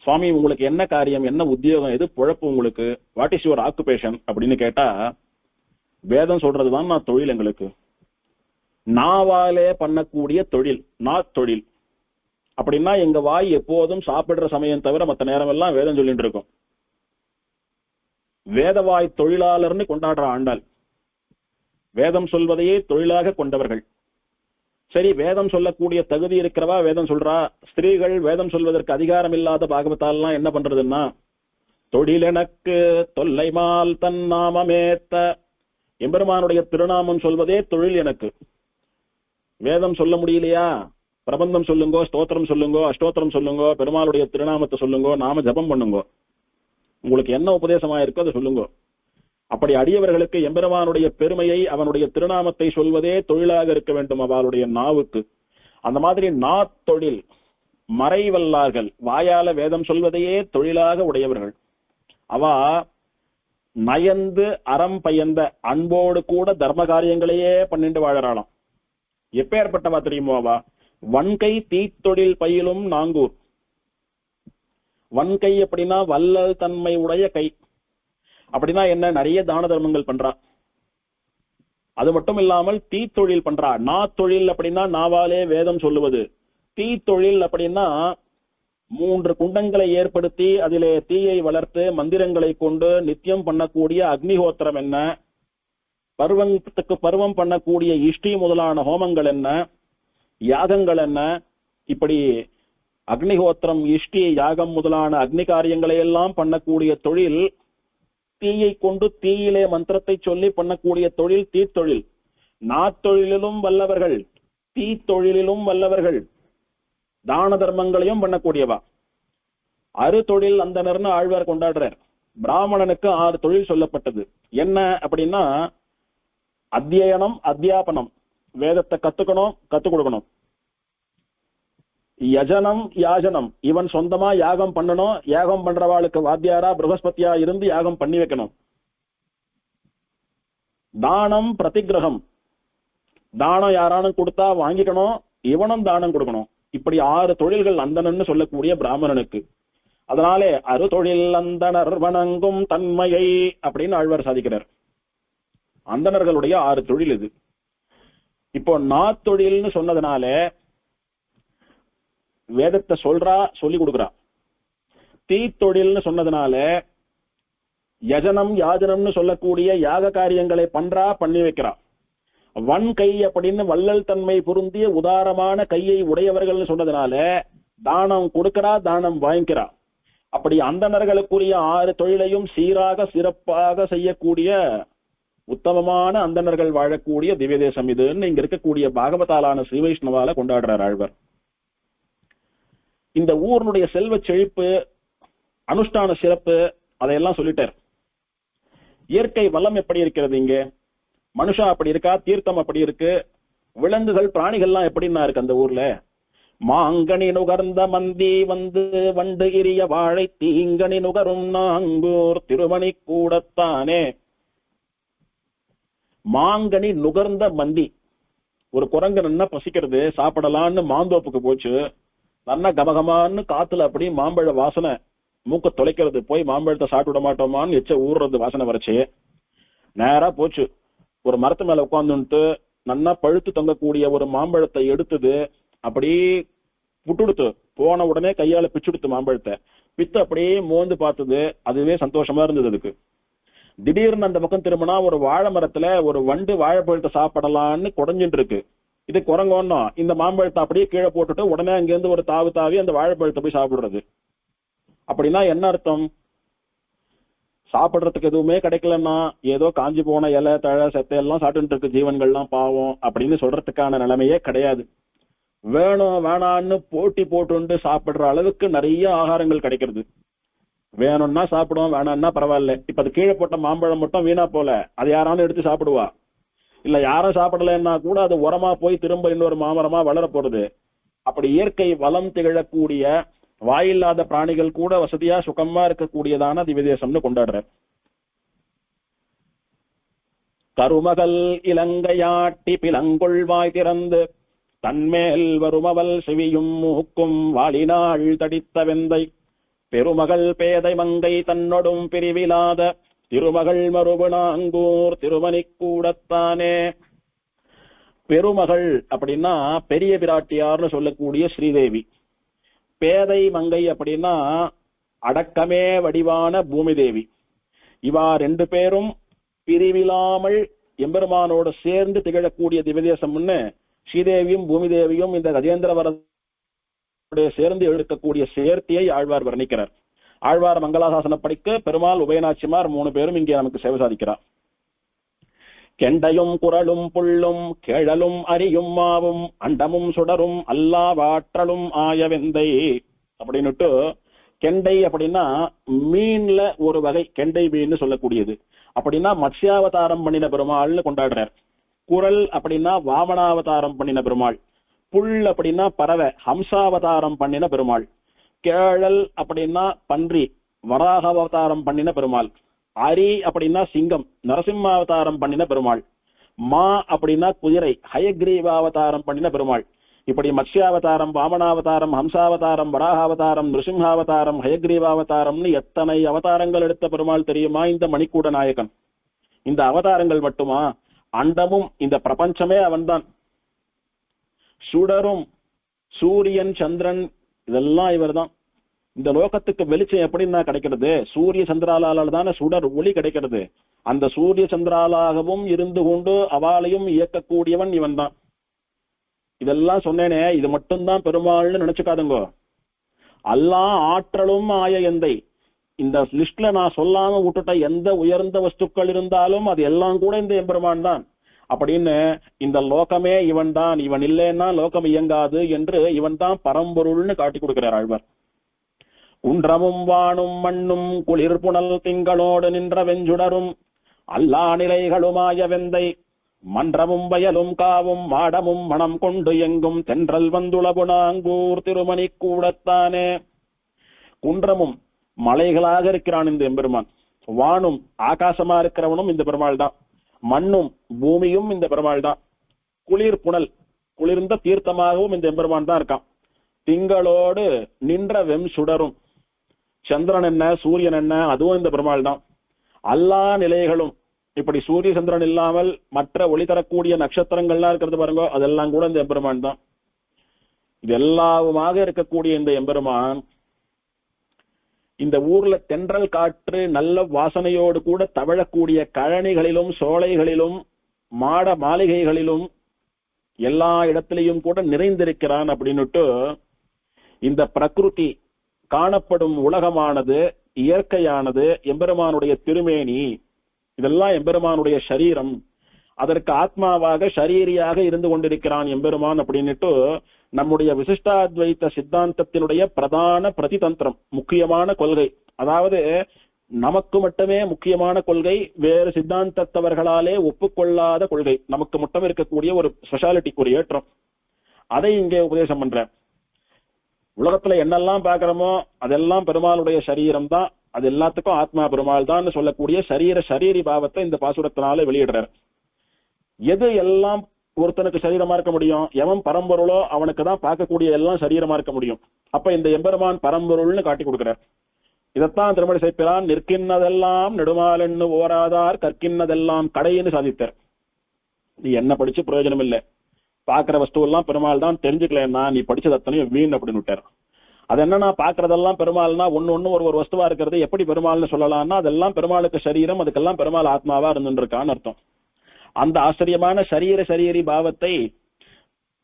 சுவாமி உங்களுக்கு என்ன காரியம், என்ன உத்தியோகம், எது பொழப்பு உங்களுக்கு, வாட் இஸ் யுவர் ஆக்குபேஷன் அப்படின்னு கேட்டா, வேதம் சொல்றதுதான் நான் தொழில். எங்களுக்கு நாவாலே பண்ணக்கூடிய தொழில் நாத்தொழில். அப்படின்னா எங்க வாய் எப்போதும் சாப்பிடுற சமயம் தவிர மற்ற நேரம் எல்லாம் வேதம் சொல்லிட்டு இருக்கும். வேதவாய் தொழிலாளர்னு கொண்டாடுற ஆண்டாள். வேதம் சொல்வதையே தொழிலாக கொண்டவர்கள். சரி, வேதம் சொல்லக்கூடிய தகுதி இருக்கிறவா வேதம் சொல்றா. ஸ்திரீகள் வேதம் சொல்வதற்கு அதிகாரம் இல்லாத பாகவதாலாம் என்ன பண்றதுன்னா, தொழில் எனக்கு தொல்லைமால் தன் நாமமேத்த, எம்பெருமானுடைய திருநாமம் சொல்வதே தொழில் எனக்கு. வேதம் சொல்ல முடியலையா, பிரபந்தம் சொல்லுங்கோ, ஸ்தோத்திரம் சொல்லுங்கோ, அஷ்டோத்திரம் சொல்லுங்கோ, பெருமாளுடைய திருநாமத்தை சொல்லுங்கோ, நாம ஜபம் பண்ணுங்கோ, உங்களுக்கு என்ன உபதேசமா இருக்கோ அதை சொல்லுங்கோ. அப்படி அடியவர்களுக்கு எம்பெருமானுடைய பெருமையை அவனுடைய திருநாமத்தை சொல்வதே தொழிலாக இருக்க வேண்டும் அவளுடைய நாவுக்கு. அந்த மாதிரி நாத்தொழில் மறைவல்லார்கள், வாயால வேதம் சொல்வதையே தொழிலாக உடையவர்கள். அவ நயந்து அறம் பயந்த அன்போடு கூட தர்ம காரியங்களையே பண்ணிட்டு வாழறாளாம். எப்பேற்பட்டவா தெரியுமோ அவ? வன்கை தீத்தொழில் பயிலும் நாங்கூர். வன்கை அப்படின்னா வல்லல் தன்மை உடைய கை. அப்படின்னா என்ன? நிறைய தான தர்மங்கள் பண்றா. அது மட்டும் இல்லாமல் தீத்தொழில் பண்றா. நாத்தொழில் அப்படின்னா நாவாலே வேதம் சொல்லுவது. தீத்தொழில் அப்படின்னா 3 குண்டங்களை ஏற்படுத்தி அதிலே தீயை வளர்த்து மந்திரங்களை கொண்டு நித்தியம் பண்ணக்கூடிய அக்னிஹோத்திரம் என்ன, பருவத்துக்கு பருவம் பண்ணக்கூடிய இஷ்டி முதலான ஹோமங்கள் என்ன, யாகங்கள் என்ன, இப்படி அக்னிஹோத்திரம் இஷ்டி யாகம் முதலான அக்னி காரியங்களை எல்லாம் பண்ணக்கூடிய தொழில். தீயை கொண்டு தீயிலே மந்திரத்தை சொல்லி பண்ணக்கூடிய தொழில் தீத்தொழில். நாத்தொழிலும் வல்லவர்கள், தீத்தொழிலும் வல்லவர்கள், தான தர்மங்களையும் பண்ணக்கூடியவா. அறுதொழில் அந்தனர்னு ஆழ்வார் கொண்டாடுறார். பிராமணனுக்கு 6 தொழில் சொல்லப்பட்டது. என்ன அப்படின்னா, அத்தியனம் அத்தியாபனம், வேதத்தை கத்துக்கணும், கத்துக் கொடுக்கணும். யஜனம் யாஜனம், இவன் சொந்தமா யாகம் பண்ணணும், யாகம் பண்றவாளுக்கு வாத்தியாரா பிரகஸ்பதியா இருந்து யாகம் பண்ணி வைக்கணும். தானம் பிரதிகிரகம், தானம் யாரானும் கொடுத்தா வாங்கிக்கணும், இவனும் தானம் கொடுக்கணும். இப்படி 6 தொழில்கள் அந்தனன்னு சொல்லக்கூடிய பிராமணனுக்கு. அதனாலே அறுதொழில் அந்தனர் வணங்கும் தன்மையை அப்படின்னு ஆழ்வார் சாதிக்கிறார். அந்தணர்களுடைய 6 தொழில் இது. இப்போ நாத்தொழில்னு சொன்னதுனால வேதத்தை சொல்றா, சொல்லி கொடுக்குறா. தீத்தொழில்னு சொன்னதுனால யஜனம் யாஜனம்னு சொல்லக்கூடிய யாக காரியங்களை பண்றா, பண்ணி வைக்கிறா. வன் கை அப்படின்னு வள்ளல் தன்மை பொருந்திய உதாரமான கையை உடையவர்கள் சொன்னதுனால தானம் கொடுக்கிறா, தானம் வாங்கிக்கிறா. அப்படி அந்தணர்களுக்குரிய 6 தொழிலையும் சீராக சிறப்பாக செய்யக்கூடிய உத்தமமான அந்தணர்கள் வாழக்கூடிய திவ்ய தேசம் இதுன்னு இங்க இருக்கக்கூடிய பாகவதாலான ஸ்ரீ வைஷ்ணவால கொண்டாடுறார் ஆழ்வார். இந்த ஊருடைய செல்வ செழிப்பு, அனுஷ்டான சிறப்பு, அதையெல்லாம் சொல்லிட்டார். இயற்கை வளம் எப்படி இருக்கிறது இங்க? மனுஷா அப்படி இருக்கா, தீர்த்தம் அப்படி இருக்கு, விலங்குகள் பிராணிகள்லாம் எப்படின்னா இருக்கு அந்த ஊர்ல. மாங்கனி நுகர்ந்த மந்தி வந்து வண்டு இரிய வாழை தீங்கனி நுகரும் நாங்கூர் திருமணி கூடத்தானே. மாங்கனி நுகர்ந்த மந்தி, ஒரு குரங்கு நல்லா பசிக்கிறது, சாப்பிடலான்னு மாந்தோப்புக்கு போச்சு. நல்லா கமகமான்னு காத்துல அப்படி மாம்பழ வாசனை மூக்க தொலைக்கிறது. போய் மாம்பழத்தை சாப்பிட விட மாட்டோமான்னு எச்ச ஊறுறது வாசனை வரைச்சு. நேரா போச்சு, ஒரு மரத்து மேல உட்காந்துட்டு நல்லா பழுத்து தொங்கக்கூடிய ஒரு மாம்பழத்தை எடுத்தது, அப்படி புட்டுடுத்து. போன உடனே கையால பிச்சுடுத்து மாம்பழத்தை. பித்து அப்படியே மோந்து பார்த்தது. அதுவே சந்தோஷமா இருந்தது அதுக்கு. திடீர்னு அந்த பக்கம் திரும்பினா ஒரு வாழை மரத்துல ஒரு வண்டு வாழைப்பழத்தை சாப்பிடலான்னு குடஞ்சிட்டு இருக்கு. இது குரங்கோன்னா இந்த மாம்பழத்தை அப்படியே கீழே போட்டுட்டு உடனே அங்கிருந்து ஒரு தாவி தாவி அந்த வாழைப்பழத்தை போய் சாப்பிடுறது. அப்படின்னா என்ன அர்த்தம்? சாப்பிடுறதுக்கு எதுவுமே கிடைக்கலன்னா ஏதோ காஞ்சி போன இலை தழை செத்தையெல்லாம் சாப்பிட்டு இருக்கு ஜீவன்கள்லாம் பாவம் அப்படின்னு சொல்றதுக்கான நிலைமையே கிடையாது. வேணும் வேணான்னு போட்டி போட்டு சாப்பிடுற அளவுக்கு நிறைய ஆகாரங்கள் கிடைக்கிறது. வேணும்னா சாப்பிடுவோம், வேணாம்னா பரவாயில்ல. இப்ப அது கீழே போட்ட மாம்பழம் மட்டும் வீணா போல, அது யாராலும் எடுத்து சாப்பிடுவா. இல்ல யாரும் சாப்பிடலன்னா கூட அது உரமா போய் திரும்ப இன்னொரு மாமரமா வளர போறது. அப்படி இயற்கை வளம் திகழக்கூடிய வாயில்லாத பிராணிகள் கூட வசதியா சுகமா இருக்கக்கூடியதான திவ்யதேசம்னு கொண்டாடுறார். கருமகள் இலங்கையாட்டி பிலங்கொள்வாய் திறந்து தன்மேல் வருமவள் செவியும் மூக்கும் வாளினாள் தடித்த வெந்தை பெருமகள் பேதை மங்கை தன்னொடும் பிரிவிலாத திருமகள் மறுபுணாங்கூர் திருமணி கூடத்தானே. பெருமகள் அப்படின்னா பெரிய பிராட்டியார்னு சொல்லக்கூடிய ஸ்ரீதேவி. பேதை மங்கை அப்படின்னா அடக்கமே வடிவான பூமி தேவி. இவா ரெண்டு பேரும் பிரிவிலாமல் எம்பெருமானோடு சேர்ந்து திகழக்கூடிய திவ்யதேசம்னு ஸ்ரீதேவியும் பூமி தேவியும் இந்த கஜேந்திரவரடைய சேர்ந்து எடுக்கக்கூடிய சேர்த்தியை ஆழ்வார் வர்ணிக்கிறார். ஆழ்வார் மங்களாசாசன படிக்க பெருமாள் உபயநாச்சிமார் 3 பேரும் இங்கே நமக்கு சேவை சாதிக்கிறார். கெண்டையும் குரலும் புள்ளும் கேழலும் அரியும் மாவும் அண்டமும் சுடரும் அல்லாவாற்றலும் ஆயவெந்தை அப்படின்னுட்டு, கெண்டை அப்படின்னா மீன்ல ஒரு வகை, கெண்டை மீன் சொல்லக்கூடியது. அப்படின்னா மத்ஸ்யாவதாரம் பண்ணின பெருமாள்னு கொண்டாடுறார். குரல் அப்படின்னா வாமனாவதாரம் பண்ணின பெருமாள். புல் அப்படின்னா பறவை, ஹம்சாவதாரம் பண்ணின பெருமாள். கேழல் அப்படின்னா பன்றி, வராக அவதாரம் பண்ணின பெருமாள். அரி அப்படின்னா சிங்கம், நரசிம்மாவதாரம் பண்ணின பெருமாள். மா அப்படின்னா குதிரை, ஹயக்ரீவாவதாரம் பண்ணின பெருமாள். இப்படி மத்ஸ்யாவதாரம், வாமனாவதாரம், ஹம்சாவதாரம், வராகாவதாரம், நிருசிம்ஹாவதாரம், ஹயக்ரீவாவதாரம்னு எத்தனை அவதாரங்கள் எடுத்த பெருமாள் தெரியுமா இந்த மணிக்கூட நாயகன். இந்த அவதாரங்கள் மட்டுமா, அண்டமும் இந்த பிரபஞ்சமே அவன்தான். சுடரும் சூரியன் சந்திரன் இதெல்லாம் இவர் தான். இந்த லோகத்துக்கு வெளிச்சம் எப்படின்னா கிடைக்கிறது, சூரிய சந்திராலால் தானே சுடர் ஒளி கிடைக்கிறது. அந்த சூரிய சந்திராலாகவும் இருந்து கொண்டு அவாளையும் இயக்கக்கூடியவன் இவன் தான். இதெல்லாம் சொன்னேனே, இது மட்டும்தான் பெருமாள்னு நினைச்சுக்காதுங்கோ. எல்லாம் ஆற்றலும் ஆய எந்தை. இந்த லிஸ்ட்ல நான் சொல்லாம விட்டுட்ட எந்த உயர்ந்த வஸ்துக்கள் இருந்தாலும் அது எல்லாம் கூட இந்த எம்பெருமான் தான் அப்படின்னு, இந்த லோகமே இவன் தான், இவன் இல்லைன்னா லோகம் இயங்காது என்று இவன் தான் பரம்பொருள்னு காட்டி கொடுக்கிறார் ஆழ்வார். குன்றமும் வானும் மண்ணும் குளிர் புனல் திங்களோடு நின்ற வெஞ்சுடரும் அல்லா நிலைகளுமாய வெந்தை மன்றமும் வயலும் காவும் மாடமும் மனம் கொண்டு எங்கும் தென்றல் வந்துளபுணாங்கூர் திருமணி கூடத்தானே. குன்றமும் மலைகளாக இருக்கிறான் இந்த எம்பெருமான். வானும் ஆகாசமா இருக்கிறவனும் இந்த பெருமாள் தான். மண்ணும் பூமியும் இந்த பெருமாள் தான். குளிர் புனல் குளிர்ந்த தீர்த்தமாகவும் இந்த எம்பெருமான் தான் இருக்கான். திங்களோடு நின்ற வெம் சுடரும், சந்திரன் என்ன சூரியன் என்ன அதுவும் இந்த பெருமாள் தான். எல்லா நிலைகளும், இப்படி சூரிய சந்திரன் இல்லாமல் மற்ற ஒளி தரக்கூடிய நட்சத்திரங்கள்லாம் இருக்கிறது பாருங்க, அதெல்லாம் கூட இந்த எம்பெருமான் தான். இது எல்லாவுமாக இருக்கக்கூடிய இந்த எம்பெருமான் இந்த ஊர்ல தென்றல் காற்று நல்ல வாசனையோடு கூட தவழக்கூடிய கழனிகளிலும் சோலைகளிலும் மாட மாளிகைகளிலும் எல்லா இடத்திலையும் கூட நிறைந்திருக்கிறான் அப்படின்னுட்டு, இந்த பிரகிருதி காணப்படும் உலகமானது இயற்கையானது எம்பெருமானுடைய திருமேனி, இதெல்லாம் எம்பெருமானுடைய சரீரம், அதற்கு ஆத்மாவாக ஷரீரியாக இருந்து கொண்டிருக்கிறான் எம்பெருமான் அப்படின்னுட்டு நம்முடைய விசிஷ்டாத்வைத்த சித்தாந்தத்தினுடைய பிரதான பிரதிதந்திரம், முக்கியமான கொள்கை. அதாவது நமக்கு மட்டுமே முக்கியமான கொள்கை, வேறு சித்தாந்தத்தவர்களாலே ஒப்புக்கொள்ளாத கொள்கை, நமக்கு மட்டும் இருக்கக்கூடிய ஒரு ஸ்பெஷாலிட்டி, ஒரு ஏற்றம். அதை இங்கே உபதேசம் பண்ற. உலகத்துல என்னெல்லாம் பாக்குறோமோ அதெல்லாம் பெருமாளுடைய சரீரம் தான், அது எல்லாத்துக்கும் ஆத்மா பெருமாள் தான் சொல்லக்கூடிய சரீரி பாவத்தை இந்த பாசுரத்தினால வெளியிடுறார். எது எல்லாம் ஒருத்தனுக்கு சரீரமா இருக்க முடியும், எவன் பரம்பொருளோ அவனுக்கு தான் பார்க்கக்கூடிய எல்லாம் சரீரமா இருக்க முடியும். அப்ப இந்த எம்பெருமான் பரம்பொருள்னு காட்டி கொடுக்கிறார். இதைத்தான் திருமணி சேர்க்கிறான். நிற்கின்றதெல்லாம் நெடுமாலென்னு ஓராதார் கற்கின்றதெல்லாம் கடைன்னு சாதித்தார். நீ என்ன படிச்சு பிரயோஜனம் இல்லை, பாக்குற வஸ்துவெல்லாம் பெருமாள் தான், தெரிஞ்சுக்கலன்னா நீ படிச்சது அத்தனையும் வீண் அப்படின்னு விட்டார். அது என்னன்னா, பாக்குறதெல்லாம் பெருமாள்னா ஒன்னு ஒரு வஸ்துவா இருக்கிறது எப்படி பெருமாள்னு சொல்லலாம்னா, அதெல்லாம் பெருமாளுக்கு சரீரம், அதுக்கெல்லாம் பெருமாள் ஆத்மாவா இருந்துருக்கான்னு அர்த்தம். அந்த ஆச்சரியமான சரீரி பாவத்தை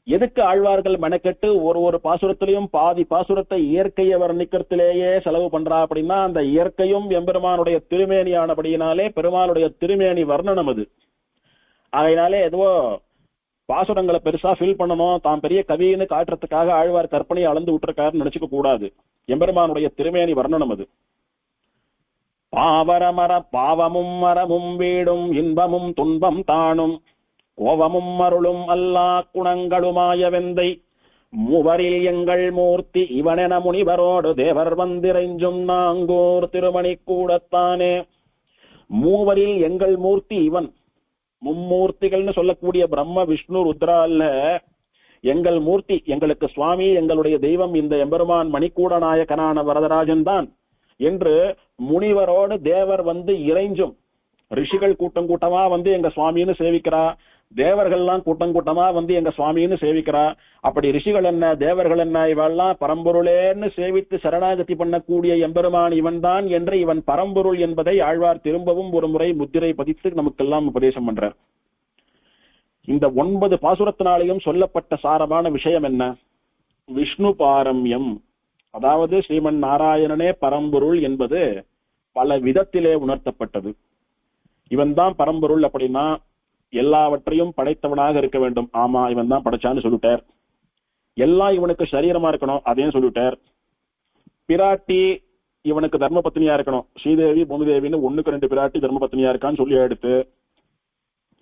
எதுக்கு ஆழ்வார்கள் மெனக்கெட்டு ஒரு பாசுரத்திலையும் பாதி பாசுரத்தை இயற்கையை வர்ணிக்கிறதுலேயே செலவு பண்றா அப்படின்னா, அந்த இயற்கையும் எம்பெருமானுடைய திருமேனியானபடியினாலே பெருமாளுடைய திருமேனி வர்ணனம் அது. அதனாலே எதுவோ பாசுரங்களை பெருசா ஃபில் பண்ணணும், தான் பெரிய கவின்னு காட்டுறதுக்காக ஆழ்வார் கற்பனையை அளந்து விட்டுருக்காருன்னு நினைச்சுக்க கூடாது. எம்பெருமானுடைய திருமேனி வர்ணனம் அது. பாவரமர பாவமும் மரமும் வீடும் இன்பமும் துன்பம் தானும் கோவமும் அருளும் அல்லா குணங்களுமாய வெந்தை மூவரில் எங்கள் மூர்த்தி இவனென முனிவரோடு தேவர் வந்திரைஞ்சும் நாங்கூர் திருமணி கூடத்தானே. மூவரில் எங்கள் மூர்த்தி இவன். மும்மூர்த்திகள்னு சொல்லக்கூடிய பிரம்ம விஷ்ணு ருத்ரா அல்ல, எங்கள் மூர்த்தி, எங்களுக்கு சுவாமி, எங்களுடைய தெய்வம் இந்த எம்பெருமான் மணிக்கூட நாயகனான வரதராஜன் தான் என்று முனிவரோடு தேவர் வந்து இறைஞ்சும். ரிஷிகள் கூட்டம் கூட்டமா வந்து எங்க சுவாமின்னு சேவிக்கிறா, தேவர்கள்லாம் கூட்டம் கூட்டமா வந்து எங்க சுவாமின்னு சேவிக்கிறா. அப்படி ரிஷிகள் என்ன தேவர்கள் என்ன இவெல்லாம் பரம்பொருளேன்னு சேவித்து சரணாகதி பண்ணக்கூடிய எம்பெருமான் இவன் தான் என்று இவன் பரம்பொருள் என்பதை ஆழ்வார் திரும்பவும் ஒரு முறை முத்திரை பதித்து நமக்கெல்லாம் உபதேசம் பண்றார். இந்த 9 பாசுரத்தினாலையும் சொல்லப்பட்ட சாரமான விஷயம் என்ன? விஷ்ணு பாரம்யம், அதாவது ஸ்ரீமன் நாராயணனே பரம்பொருள் என்பது பல விதத்திலே உணர்த்தப்பட்டது. இவன் தான் பரம்பொருள் அப்படின்னா எல்லாவற்றையும் படைத்தவனாக இருக்க வேண்டும். ஆமா, இவன் தான் படைச்சான்னு சொல்லிட்டார். எல்லாம் இவனுக்கு சரீரமா இருக்கணும், அதையும் சொல்லிட்டார். பிராட்டி இவனுக்கு தர்ம பத்னியா இருக்கணும், ஸ்ரீதேவி பூமிதேவின்னு 1க்கு 2 பிராட்டி தர்ம பத்னியா இருக்கான்னு சொல்லி எடுத்து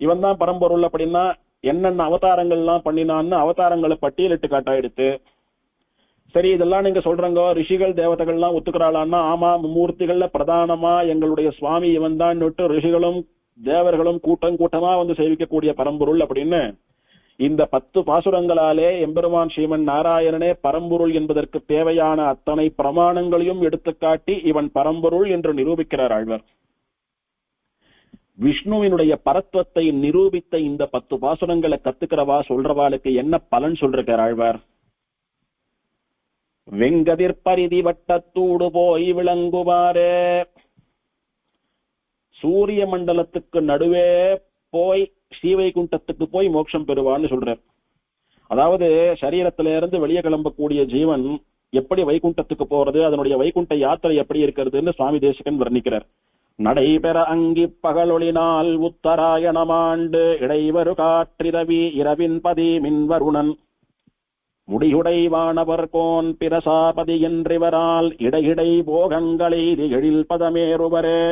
இவன் தான் பரம்பொருள் அப்படின்னா என்னென்ன அவதாரங்கள்லாம் பண்ணினான்னு அவதாரங்களை பட்டியலிட்டு காட்டா எடுத்து, சரி இதெல்லாம் நீங்க சொல்றங்க ரிஷிகள் தேவதைகள்லாம் ஒத்துக்கிறாளான்னா ஆமா, மும்மூர்த்திகள்ல பிரதானமா எங்களுடைய சுவாமி இவன் தான் ரிஷிகளும் தேவர்களும் கூட்டம் கூட்டமா வந்து சேவிக்கக்கூடிய பரம்பொருள் அப்படின்னு இந்த 10 பாசுரங்களாலே எம்பெருமான் ஸ்ரீமன் நாராயணனே பரம்பொருள் என்பதற்கு தேவையான அத்தனை பிரமாணங்களையும் எடுத்துக்காட்டி இவன் பரம்பொருள் என்று நிரூபிக்கிறார் ஆழ்வார். விஷ்ணுவினுடைய பரத்வத்தை நிரூபித்த இந்த 10 பாசுரங்களை கத்துக்கிறவா சொல்றவாளுக்கு என்ன பலன் சொல்றார் ஆழ்வார்? வெங்கதிர் பரிதி வட்டத்தூடு போய் விளங்குவாரே, சூரிய மண்டலத்துக்கு நடுவே போய் ஸ்ரீவைகுண்டத்துக்கு போய் மோட்சம் பெறுவான்னு சொல்றார். அதாவது சரீரத்தில இருந்து வெளியே கிளம்பக்கூடிய ஜீவன் எப்படி வைகுண்டத்துக்கு போறது, அதனுடைய வைகுண்ட யாத்திரை எப்படி இருக்கிறதுன்னு சுவாமி தேசிகன் வர்ணிக்கிறார். நடைபெற அங்கி பகலொளினால் உத்தராயணமாண்டு இடைவரு காற்றிரவி இரவின் பதி மின்வருணன் முடியுடை வானவர் கோன் பிரசாபதி என்றிவரால் இடையிடை போகங்களை எழில் பதமேறுவரே.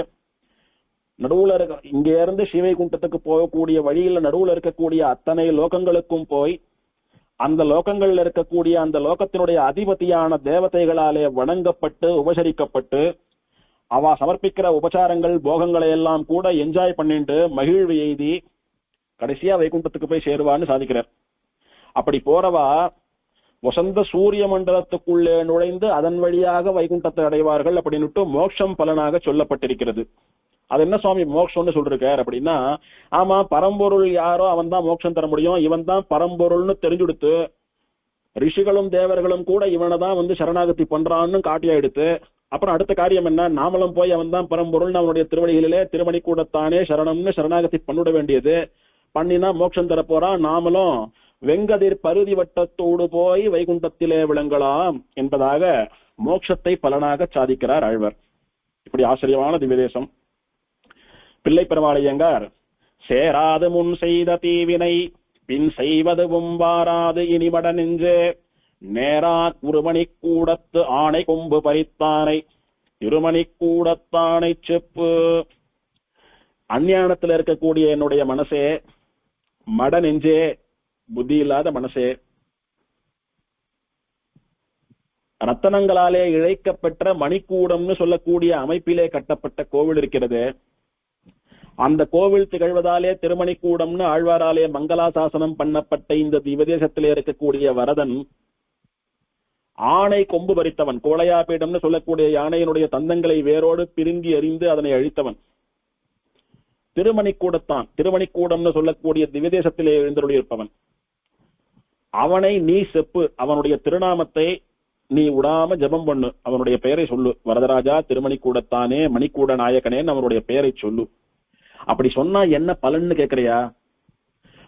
நடுவுல இருக்க இங்க இருந்து ஸ்ரீவைகுண்டத்துக்கு போகக்கூடிய வழியில நடுவுல இருக்கக்கூடிய அத்தனை லோகங்களுக்கும் போய் அந்த லோகங்கள்ல இருக்கக்கூடிய அந்த லோகத்தினுடைய அதிபதியான தேவதைகளாலே வணங்கப்பட்டு உபசரிக்கப்பட்டு அவ சமர்ப்பிக்கிற உபசாரங்கள் போகங்களை எல்லாம் கூட என்ஜாய் பண்ணிட்டு மகிழ்வு எய்தி கடைசியா வைகுண்டத்துக்கு போய் சேருவான்னு சாதிக்கிறார். அப்படி போறவா வசந்த சூரிய மண்டலத்துக்குள்ளே நுழைந்து அதன் வழியாக வைகுண்டத்தை அடைவார்கள் அப்படின்னுட்டு மோட்சம் பலனாக சொல்லப்பட்டிருக்கிறது. அது என்ன சுவாமி மோட்சம்னு சொல்றார் அப்படின்னா, ஆமா பரம்பொருள் யாரோ அவன் தான் மோட்சம் தர முடியும், இவன் தான் பரம்பொருள்னு தெரிஞ்சுடுத்து ரிஷிகளும் தேவர்களும் கூட இவனை தான் வந்து சரணாகதி பண்றான்னு காட்டியா எடுத்து அப்புறம் அடுத்த காரியம் என்ன, நாமளும் போய் அவன் தான் பரம்பொருள்னு அவனுடைய திருவடிகளிலே திருமணி கூடத்தானே சரணம்னு சரணாகதி பண்ணிவிட வேண்டியது, பண்ணினா மோட்சம் தர போறான், நாமளும் வெங்கதிர் பருதி வட்டத்தோடு போய் வைகுண்டத்திலே விளங்கலாம் என்பதாக மோட்சத்தை பலனாக சாதிக்கிறார் ஆழ்வார். இப்படி ஆச்சரியமான திவ்யதேசம். பிள்ளை பெருமாளையங்கார் சேராது முன் செய்த தீவினை பின் செய்வதுவும் வாராது இனிமட நெஞ்சே நேரா குருமணி கூடத்து ஆணை கொம்பு பறித்தானை திருமணி கூடத்தானை செப்பு. அஞ்ஞானத்துல இருக்கக்கூடிய என்னுடைய மனசே, மட நெஞ்சே, புத்தி இல்லாத மனசே, ரத்தனங்களாலே இழைக்கப்பெற்ற மணிக்கூடம்னு சொல்லக்கூடிய அமைப்பிலே கட்டப்பட்ட கோவில் இருக்கிறது. அந்த கோவில் திகழ்வதாலே திருமணிக்கூடம்னு ஆழ்வாராலே மங்களாசாசனம் பண்ணப்பட்ட இந்த திவதேசத்திலே இருக்கக்கூடிய வரதன் ஆணை கொம்பு பறித்தவன், கோளையாபீடம்னு சொல்லக்கூடிய யானையினுடைய தந்தங்களை வேரோடு பிரிங்கி எறிந்து அதனை அழித்தவன். திருமணிக்கூடத்தான், திருமணிக்கூடம்னு சொல்லக்கூடிய திவதேசத்திலே எழுந்தருளியிருப்பவன். அவனை நீ செப்பு, அவனுடைய திருநாமத்தை நீ விடாம ஜபம் பண்ணு, அவனுடைய பெயரை சொல்லு. வரதராஜா திருமணிக்கூடத்தானே மணிக்கூட நாயகனேன்னு அவனுடைய பெயரை சொல்லு. அப்படி சொன்னா என்ன பலன்னு கேட்கிறியா?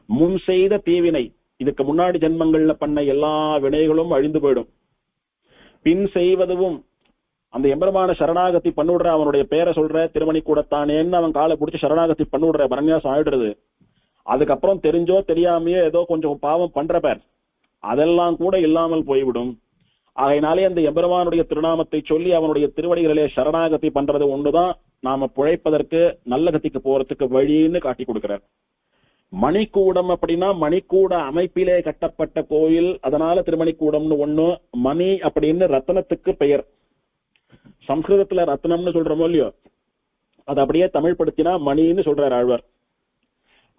முன் செய்த தீவினை, இதுக்கு முன்னாடி ஜென்மங்கள்ல பண்ண எல்லா வினைகளும் அழிந்து போயிடும். பின் செய்வதும், அந்த எம்பெருமான சரணாகதி பண்ணிவிடுற, அவனுடைய பெயரை சொல்ற திருமணி கூடத்தானேன்னு அவன் காலை பிடிச்சி சரணாகதி பண்ணிவிடுற, பரநியாசம் ஆயிடுறது. அதுக்கப்புறம் தெரிஞ்சோ தெரியாமையோ ஏதோ கொஞ்சம் பாவம் பண்ற பேர், அதெல்லாம் கூட இல்லாமல் போய்விடும். ஆகையினாலே அந்த எம்பெருமானுடைய திருநாமத்தை சொல்லி அவனுடைய திருவடிகளிலே சரணாகதி பண்றது ஒண்ணுதான் நாம பிழைப்பதற்கு நல்ல கத்திக்கு போறதுக்கு வழின்னு காட்டி கொடுக்கிறார். மணிக்கூடம் அப்படின்னா மணிக்கூட அமைப்பிலே கட்டப்பட்ட கோயில், அதனால திருமணிக்கூடம்னு ஒண்ணு. மணி அப்படின்னு ரத்னத்துக்கு பெயர். சம்ஸ்கிருதத்துல ரத்னம்னு சொல்றோமோ இல்லையோ, அது அப்படியே தமிழ் படுத்தினா மணின்னு சொல்றார் ஆழ்வார்.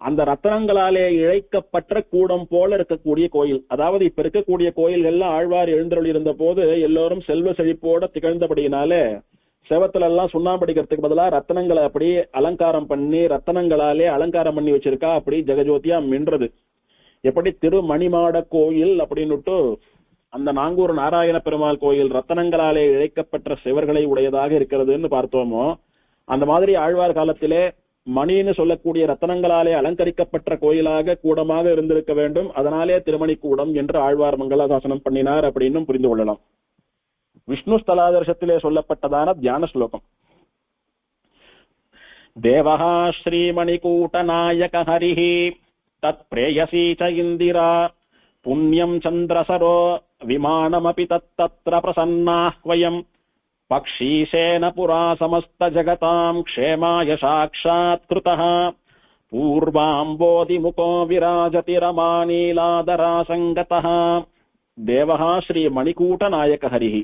அந்த ரத்தனங்களாலே இழைக்கப்பட்ட கூடம் போல இருக்கக்கூடிய கோயில். அதாவது இப்ப இருக்கக்கூடிய கோயில்கள்லாம் ஆழ்வார் எழுந்தருள் இருந்த போது எல்லோரும் செல்வ செழிப்போட திகழ்ந்தபடியினாலே செவத்துல எல்லாம் சுண்ணாம்படிக்கிறதுக்கு பதிலா ரத்தனங்களை அப்படி அலங்காரம் பண்ணி ரத்தனங்களாலே அலங்காரம் பண்ணி வச்சிருக்கா. அப்படி ஜெகஜோதியா மின்றது. எப்படி திருமணிமாட கோயில் அப்படின்னுட்டு அந்த நாங்கூர் நாராயண பெருமாள் கோயில் ரத்தனங்களாலே இழைக்கப்பட்ட சிவர்களை உடையதாக இருக்கிறதுன்னு பார்த்தோமோ, அந்த மாதிரி ஆழ்வார் காலத்திலே மணின்னு சொல்லக்கூடிய ரத்தனங்களாலே அலங்கரிக்கப்பட்ட கோயிலாக கூடமாக இருந்திருக்க வேண்டும். அதனாலே திருமணி கூடம் என்று ஆழ்வார் மங்களாசாசனம் பண்ணினார் அப்படின்னு புரிந்து கொள்ளலாம். விஷ்ணு ஸ்தலாதர்சத்திலே சொல்லப்பட்டதான தியான ஸ்லோகம். தேவஹா ஸ்ரீமணிகூட்ட நாயக ஹரிஹி தத் பிரேயசி ச இந்திரா புண்ணியம் சந்திரசரோ விமானமபி தத்தத்ர பிரசன்னாஹ் வயம் பக்ஷீசேன புரா சமஸ்த ஜகதாம் க்ஷேமாய சாக்ஷாத் கிருதஹ பூர்வாம்போதி முகோ விராஜதி ரமாநீலாதரா சங்கதஹ. தேவஹா ஸ்ரீ மணிகூட்ட நாயக ஹரிஹி.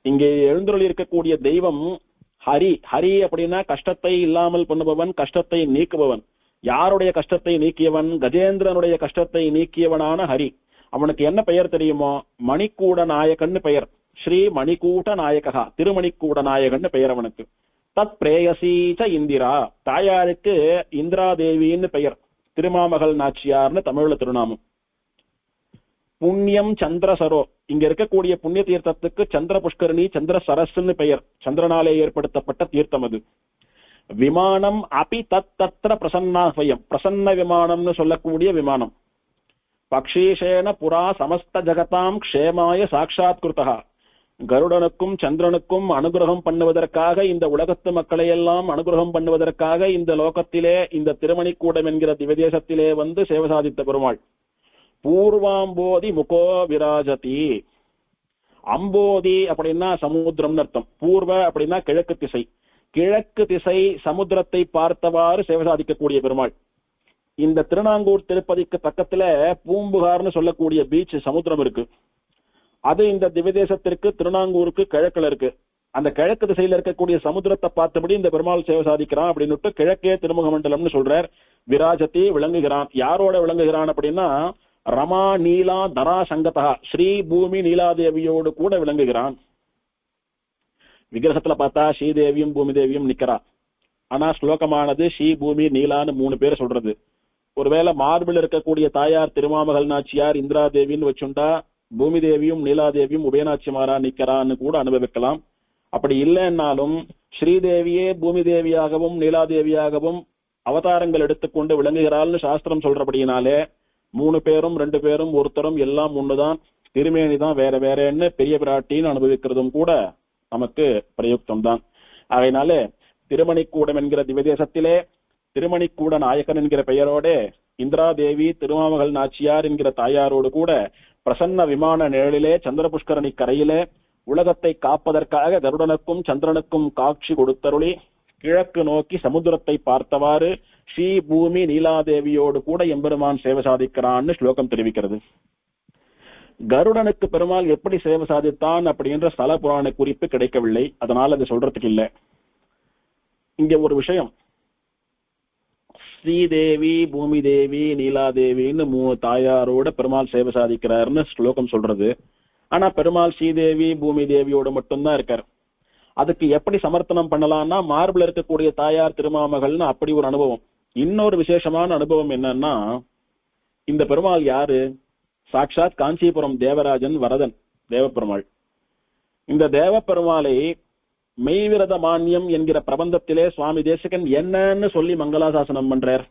இங்கே எழுந்தருள் இருக்கக்கூடிய தெய்வம் ஹரி. ஹரி அப்படின்னா கஷ்டத்தை இல்லாமல் பண்ணுபவன், கஷ்டத்தை நீக்குபவன். யாருடைய கஷ்டத்தை நீக்கியவன்? கஜேந்திரனுடைய கஷ்டத்தை நீக்கியவனான ஹரி. அவனுக்கு என்ன பெயர் தெரியுமோ? மணிக்கூட நாயகன்னு பெயர். ஸ்ரீ மணிக்கூட்ட நாயகா, திருமணிக்கூட நாயகன்னு பெயர் அவனுக்கு. தத் பிரேயசீச்ச இந்திரா, தாயாருக்கு இந்திரா தேவின்னு பெயர். திருமாமகள் நாச்சியார்னு தமிழ்ல திருநாமம். புண்ணியம் சந்திரசரோ, இங்க இருக்கக்கூடிய புண்ணிய தீர்த்தத்துக்கு சந்திர புஷ்கரணி, சந்திர சரஸ்ன்னு பெயர். சந்திரனாலே ஏற்படுத்தப்பட்ட தீர்த்தம் அது. விமானம் அபி தத்தத்ர பிரசன்னாஹ்வயம், பிரசன்ன விமானம்னு சொல்லக்கூடிய விமானம். பக்ஷீஷேன புரா சமஸ்த ஜகதாம் க்ஷேமாய சாக்ஷாத் கிருதஹ, கருடனுக்கும் சந்திரனுக்கும் அனுகிரகம் பண்ணுவதற்காக, இந்த உலகத்து மக்களை எல்லாம் அனுகிரகம் பண்ணுவதற்காக இந்த லோகத்திலே இந்த திருமணிக்கூடம் என்கிற திவதேசத்திலே வந்து சேவை சாதித்த பெருமாள். பூர்வாம்போதி முகோ விராஜதி. அம்போதி அப்படின்னா சமுத்திரம்னு அர்த்தம். பூர்வ அப்படின்னா கிழக்கு திசை. கிழக்கு திசை சமுத்திரத்தை பார்த்தவாறு சேவை சாதிக்கக்கூடிய பெருமாள். இந்த திருநாங்கூர் திருப்பதிக்கு பக்கத்துல பூம்புகார்னு சொல்லக்கூடிய பீச் சமுத்திரம் இருக்கு. அது இந்த திவதேசத்திற்கு திருநாங்கூருக்கு கிழக்குல இருக்கு. அந்த கிழக்கு திசையில இருக்கக்கூடிய சமுத்திரத்தை பார்த்தபடி இந்த பெருமாள் சேவை சாதிக்கிறான் அப்படின்னுட்டு கிழக்கே திருமுக மண்டலம்னு சொல்றார். விராஜதி, விளங்குகிறான். யாரோட விளங்குகிறான் அப்படின்னா ரமா நீலா தரா சங்கதா, ஸ்ரீ பூமி நீலாதேவியோடு கூட விளங்குகிறான். விக்கிரகத்துல பார்த்தா ஸ்ரீதேவியும் பூமி தேவியும் நிக்கிறா. ஆனா ஸ்லோகமானது ஸ்ரீ பூமி நீலான்னு 3 பேர் சொல்றது. ஒருவேளை மார்பில் இருக்கக்கூடிய தாயார் திருமாமகள் நாச்சியார் இந்திரா தேவின்னு வச்சுண்டா பூமி தேவியும் நீலாதேவியும் உபயநாச்சிமாரா நிக்கிறான்னு கூட அனுபவிக்கலாம். அப்படி இல்லைன்னாலும் ஸ்ரீதேவியே பூமி தேவியாகவும் நீலாதேவியாகவும் அவதாரங்கள் எடுத்துக்கொண்டு விளங்குகிறாள்னு சாஸ்திரம் சொல்றபடியினாலே 3 பேரும் 2 பேரும் ஒருத்தரும் எல்லாம் ஒண்ணுதான், திருமேனிதான் வேற வேறன்னு பெரிய பிராட்டின்னு அனுபவிக்கிறதும் கூட நமக்கு பிரயுக்தம் தான். ஆகையினால திருமணிக்கூடம் என்கிற திவதேசத்திலே திருமணிக்கூட நாயகன் என்கிற பெயரோட இந்திரா தேவி திருமாமகள் நாச்சியார் என்கிற தாயாரோடு கூட பிரசன்ன விமான நிழலிலே சந்திர புஷ்கரணி கரையிலே உலகத்தை காப்பதற்காக கருடனுக்கும் சந்திரனுக்கும் காட்சி கொடுத்தருளி கிழக்கு நோக்கி சமுத்திரத்தை பார்த்தவாறு ஸ்ரீ பூமி நீலாதேவியோடு கூட எம்பெருமான் சேவை சாதிக்கிறான்னு ஸ்லோகம் தெரிவிக்கிறது. கருடனுக்கு பெருமாள் எப்படி சேவை சாதித்தான் அப்படின்ற ஸ்தல புராண குறிப்பு கிடைக்கவில்லை. அதனால அது சொல்றதுக்கு இல்லை. இங்க ஒரு விஷயம், ஸ்ரீதேவி பூமி தேவி நீலாதேவின்னு 3 தாயாரோட பெருமாள் சேவை சாதிக்கிறாருன்னு ஸ்லோகம் சொல்றது. ஆனா பெருமாள் ஸ்ரீதேவி பூமி தேவியோட மட்டும்தான் இருக்காரு. அதுக்கு எப்படி சமர்த்தனம் பண்ணலாம்னா மார்பில் இருக்கக்கூடிய தாயார் திருமாமகள்னு அப்படி ஒரு அனுபவம். இன்னொரு விசேஷமான அனுபவம் என்னன்னா, இந்த பெருமாள் யாரு? சாட்சாத் காஞ்சிபுரம் தேவராஜன் வரதன் தேவப்பெருமாள். இந்த தேவப்பெருமாளை மெய்விரத மான்யம் என்கிற பிரபந்தத்திலே சுவாமி தேசிகன் என்னன்னு சொல்லி மங்களாசாசனம் பண்றார்.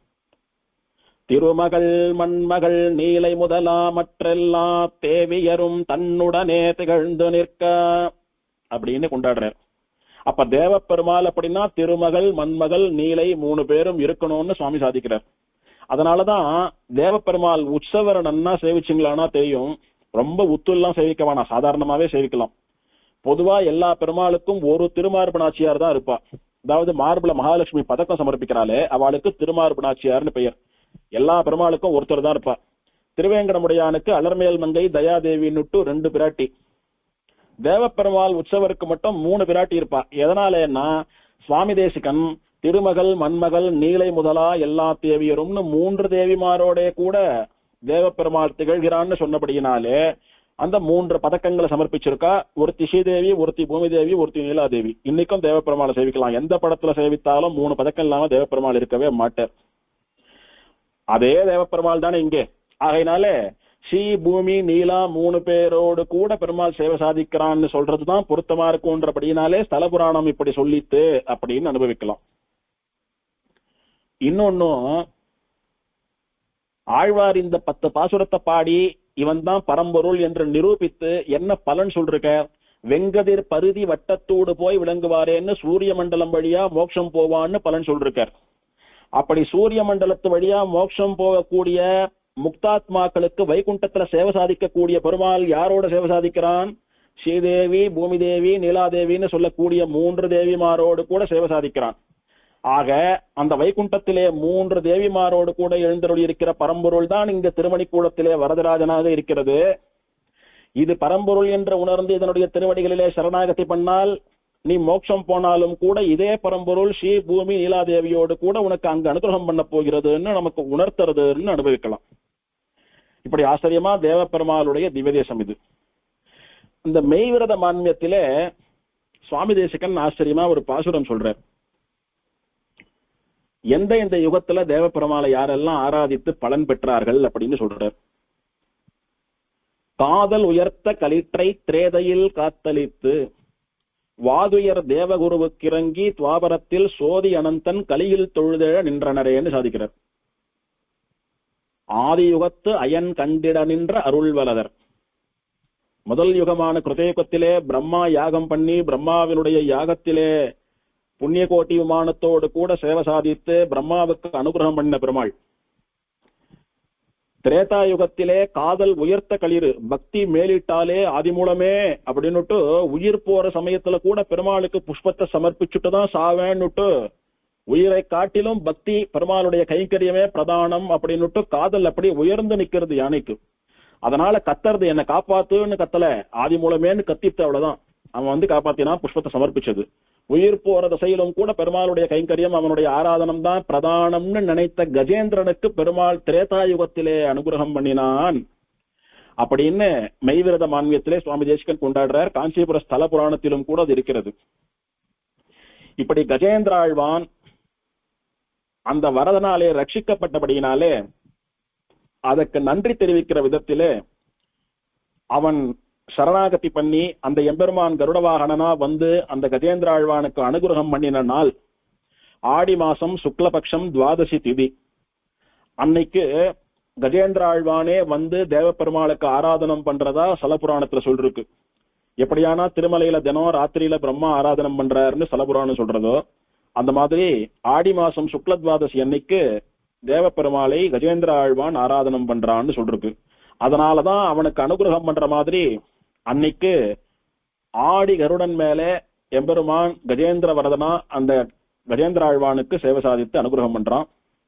திருமகள் மண்மகள் நீலை முதலா மற்றெல்லா தேவியரும் தன்னுடனே திகழ்ந்து நிற்க அப்படின்னு கொண்டாடுறார். அப்ப தேவப்பெருமாள் அப்படின்னா திருமகள் மண்மகள் நீலை 3 பேரும் இருக்கணும்னு சுவாமி சாதிக்கிறார். அதனாலதான் தேவப்பெருமாள் உற்சவரை நன்னா சேவிச்சிங்களானா தெரியும். ரொம்ப உத்துலாம் சேவிக்க வேணாம், சாதாரணமாவே சேவிக்கலாம். பொதுவா எல்லா பெருமாளுக்கும் ஒரு திருமார்பு நாச்சியார் தான் இருப்பா. அதாவது மார்புல மகாலட்சுமி பதக்கம் சமர்ப்பிக்கிறாளே அவளுக்கு திருமார்பு நாச்சியார்னு பெயர். எல்லா பெருமாளுக்கும் ஒருத்தர் தான் இருப்பா. திருவேங்கடமுடையானுக்கு அலர்மேல் மங்கை தயாதேவின்னுட்டு 2 பிராட்டி, தேவப்பெருமாள் உற்சவருக்கு மட்டும் 3 பிராட்டி இருப்பா. எதனாலேன்னா சுவாமி தேசிகன் திருமகள் மண்மகள் நீலை முதலா எல்லா தேவியரும்னு 3 தேவிமாரோட கூட தேவப்பெருமாள் திகழ்கிறான்னு சொன்னபடியினாலே அந்த 3 பதக்கங்களை சமர்ப்பிச்சிருக்கா. ஒருத்தி ஸ்ரீதேவி, ஒருத்தி பூமி தேவி, ஒருத்தி நீலாதேவி. இன்னைக்கும் தேவப்பெருமாளை சேவிக்கலாம். எந்த படத்துல சேவித்தாலும் 3 பதக்கம் இல்லாம தேவப்பெருமாள் இருக்கவே மாட்டார். அதே தேவப்பெருமாள் தானே இங்கே. ஆகையினால ஸ்ரீ பூமி நீலா 3 பேரோடு கூட பெருமாள் சேவை சாதிக்கிறான்னு சொல்றதுதான் பொருத்தமா இருக்கும்ன்றபடினாலே ஸ்தல புராணம் இப்படி சொல்லித்து அப்படின்னு அனுபவிக்கலாம். இன்னொன்னும், ஆழ்வார் இந்த 10 பாசுரத்தை பாடி இவன் தான் பரம்பொருள் என்று நிரூபித்து என்ன பலன் சொல்றக்க, வெங்கதிர் பருதி வட்டத்தோடு போய் விளங்குவாரேன்னு சூரிய மண்டலம் வழியா மோட்சம் போவான்னு பலன் சொல்றார். அப்படி சூரிய மண்டலத்து வழியா மோட்சம் போகக்கூடிய முக்தாத்மாக்களுக்கு வைகுண்டத்துல சேவை சாதிக்கக்கூடிய பெருமாள் யாரோட சேவை சாதிக்கிறான்? ஸ்ரீதேவி, பூமி தேவி, நீலாதேவின்னு சொல்லக்கூடிய 3 தேவிமாரோடு கூட சேவை சாதிக்கிறான். ஆக அந்த வைகுண்டத்திலே 3 தேவிமாரோடு கூட எழுந்தருளி இருக்கிற பரம்பொருள் தான் இங்க திருமணிக்கூடத்திலே வரதராஜனாக இருக்கிறது. இது பரம்பொருள் என்று உணர்ந்து இதனுடைய திருவடிகளிலே சரணாகதி பண்ணால் நீ மோட்சம் போனாலும் கூட இதே பரம்பொருள் ஸ்ரீ பூமி நீலாதேவியோடு கூட உனக்கு அங்கு அனுகிரகம் பண்ண போகிறதுன்னு நமக்கு உணர்த்துறதுன்னு அனுபவிக்கலாம். இப்படி ஆச்சரியமா தேவப்பெருமாளுடைய திவ்யதேசம் இது. இந்த மெய்விரத மான்மியத்திலே சுவாமி தேசிகன் ஆச்சரியமா ஒரு பாசுரம் சொல்றார். இந்த யுகத்துல தேவப்பெருமாளை யாரெல்லாம் ஆராதித்து பலன் பெற்றார்கள் அப்படின்னு சொல்றார். காதல் உயர்த்த களிற்றை திரேதையில் காத்தளித்து வாதுயர் தேவகுருவுக்கிறங்கி துவாபரத்தில் சோதி அனந்தன் கலியில் தொழுதெழ நின்றனரேன்னு சாதிக்கிறார். ஆதி யுகத்து அயன் கண்டிட நின்ற அருள்வலதர். முதல் யுகமான கிருதயுகத்திலே பிரம்மா யாகம் பண்ணி பிரம்மாவினுடைய யாகத்திலே புண்ணிய கோட்டி விமானத்தோடு கூட சேவை சாதித்து பிரம்மாவுக்கு அனுகிரகம் பண்ண பெருமாள். திரேதா யுகத்திலே காதல் உயர்த்த களிறு, பக்தி மேலிட்டாலே ஆதிமூலமே அப்படின்னுட்டு உயிர் போற சமயத்துல கூட பெருமாளுக்கு புஷ்பத்தை சமர்ப்பிச்சுட்டுதான் சாவேன்னுட்டு உயிரை காட்டிலும் பக்தி பெருமாளுடைய கைங்கரியமே பிரதானம் அப்படின்னுட்டு காதல் அப்படி உயர்ந்து நிக்கிறது யானைக்கு. அதனால கத்துறது என்ன காப்பாத்துன்னு கத்தல, ஆதி மூலமேன்னு கத்தித்து, அவ்வளவுதான். அவன் காப்பாத்தினா புஷ்பத்தை சமர்ப்பிச்சது. உயிர் போற திசையிலும் கூட பெருமாளுடைய கைங்கரியம் அவனுடைய ஆராதனம் தான் பிரதானம்னு நினைத்த கஜேந்திரனுக்கு பெருமாள் திரேதாயுகத்திலே அனுகிரகம் பண்ணினான் அப்படின்னு மெய்விரத மான்மியத்திலே சுவாமி தேசிகன் கொண்டாடுறார். காஞ்சிபுர ஸ்தல புராணத்திலும் கூட அது இருக்கிறது. இப்படி கஜேந்திர ஆழ்வான் அந்த வரதனாலே ரட்சிக்கப்பட்டபடியினாலே அதற்கு நன்றி தெரிவிக்கிற விதத்திலே அவன் சரணாகதி பண்ணி அந்த எம்பெருமான் கருடவாகனனா அந்த கஜேந்திர ஆழ்வானுக்கு அனுகிரகம் பண்ணின நாள் ஆடி மாசம் சுக்லபக்ஷம் துவாதசி திதி. அன்னைக்கு கஜேந்திர ஆழ்வானே தேவப்பெருமாளுக்கு ஆராதனம் பண்றதா சலபுராணத்துல சொல்லிருக்கு. எப்படியானா திருமலையில தினம் ராத்திரியில பிரம்மா ஆராதனம் பண்றாருன்னு சலபுராணம் சொல்றதோ அந்த மாதிரி ஆடி மாசம் சுக்ல துவாதசி அன்னைக்கு தேவப்பெருமாளை கஜேந்திர ஆழ்வான் ஆராதனம் பண்றான்னு சொல்லிருக்கு. அதனாலதான் அவனுக்கு அனுகிரகம் பண்ற மாதிரி அன்னைக்கு ஆடி கருடன் மேலே எம்பெருமான் கஜேந்திர வரதனா அந்த கஜேந்திர ஆழ்வானுக்கு சேவை சாதித்து அனுகிரகம் பண்றான்.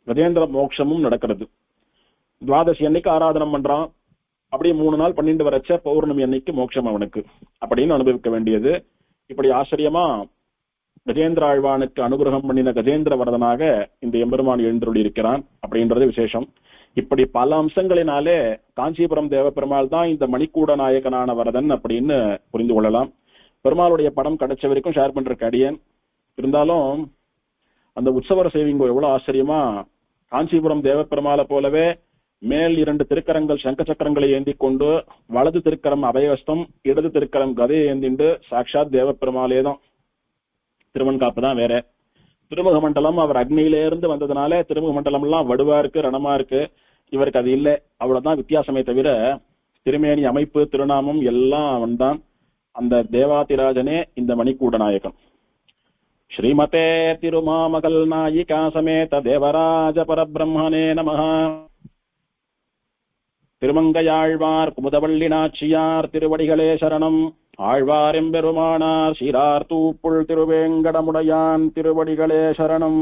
கஜேந்திர மோட்சமும் நடக்கிறது. துவாதசி அன்னைக்கு ஆராதனம் பண்றான். அப்படியே 3 நாள் 12 வரைச்ச பௌர்ணமி அன்னைக்கு மோட்சம் அவனுக்கு அப்படின்னு அனுபவிக்க வேண்டியது. இப்படி ஆச்சரியமா கஜேந்திர ஆழ்வானுக்கு அனுகிரகம் பண்ணின கஜேந்திர வரதனாக இந்த எம்பெருமான் எழுந்தருளி இருக்கிறான் அப்படின்றது விசேஷம். இப்படி பல அம்சங்களினாலே காஞ்சிபுரம் தேவப்பெருமாள் தான் இந்த மணிக்கூட நாயகனான வரதன் அப்படின்னு புரிந்து கொள்ளலாம். பெருமாளுடைய படம் கிடைச்ச வரைக்கும் ஷேர் பண்ற அடியன். இருந்தாலும் அந்த உற்சவர சேவிங்கோ எவ்வளவு ஆச்சரியமா காஞ்சிபுரம் தேவப்பெருமாளை போலவே மேல் 2 திருக்கரங்கள் சங்க சக்கரங்களை ஏந்தி கொண்டு வலது திருக்கரம் அபயவஸ்தம், இடது திருக்கரம் கதையை ஏந்திண்டு சாட்சாத் தேவப்பெருமாளே தான். திருவன்காப்பு தான் வேற. திருமுக மண்டலம் அவர் அக்னியில இருந்து வந்ததுனால திருமுக மண்டலம் எல்லாம் வடுவா இருக்கு, ரணமா இருக்கு. இவருக்கு அது இல்லை, அவ்வளவுதான் வித்தியாசமே தவிர திருமேனி அமைப்பு திருநாமம் எல்லாம் அவன் தான். அந்த தேவாதிராஜனே இந்த மணிக்கூட நாயகன். ஸ்ரீமதே திருமாமகள் நாயிகா சமேத தேவராஜ பரபிரம்மனே நமஹ. திருமங்கையாழ்வார் குமுதவள்ளி நாச்சியார் திருவடிகளே சரணம். ஆழ்வார் எம்பெருமானார் சீரார் தூப்புள் திருவேங்கடமுடையான் திருவடிகளே சரணம்.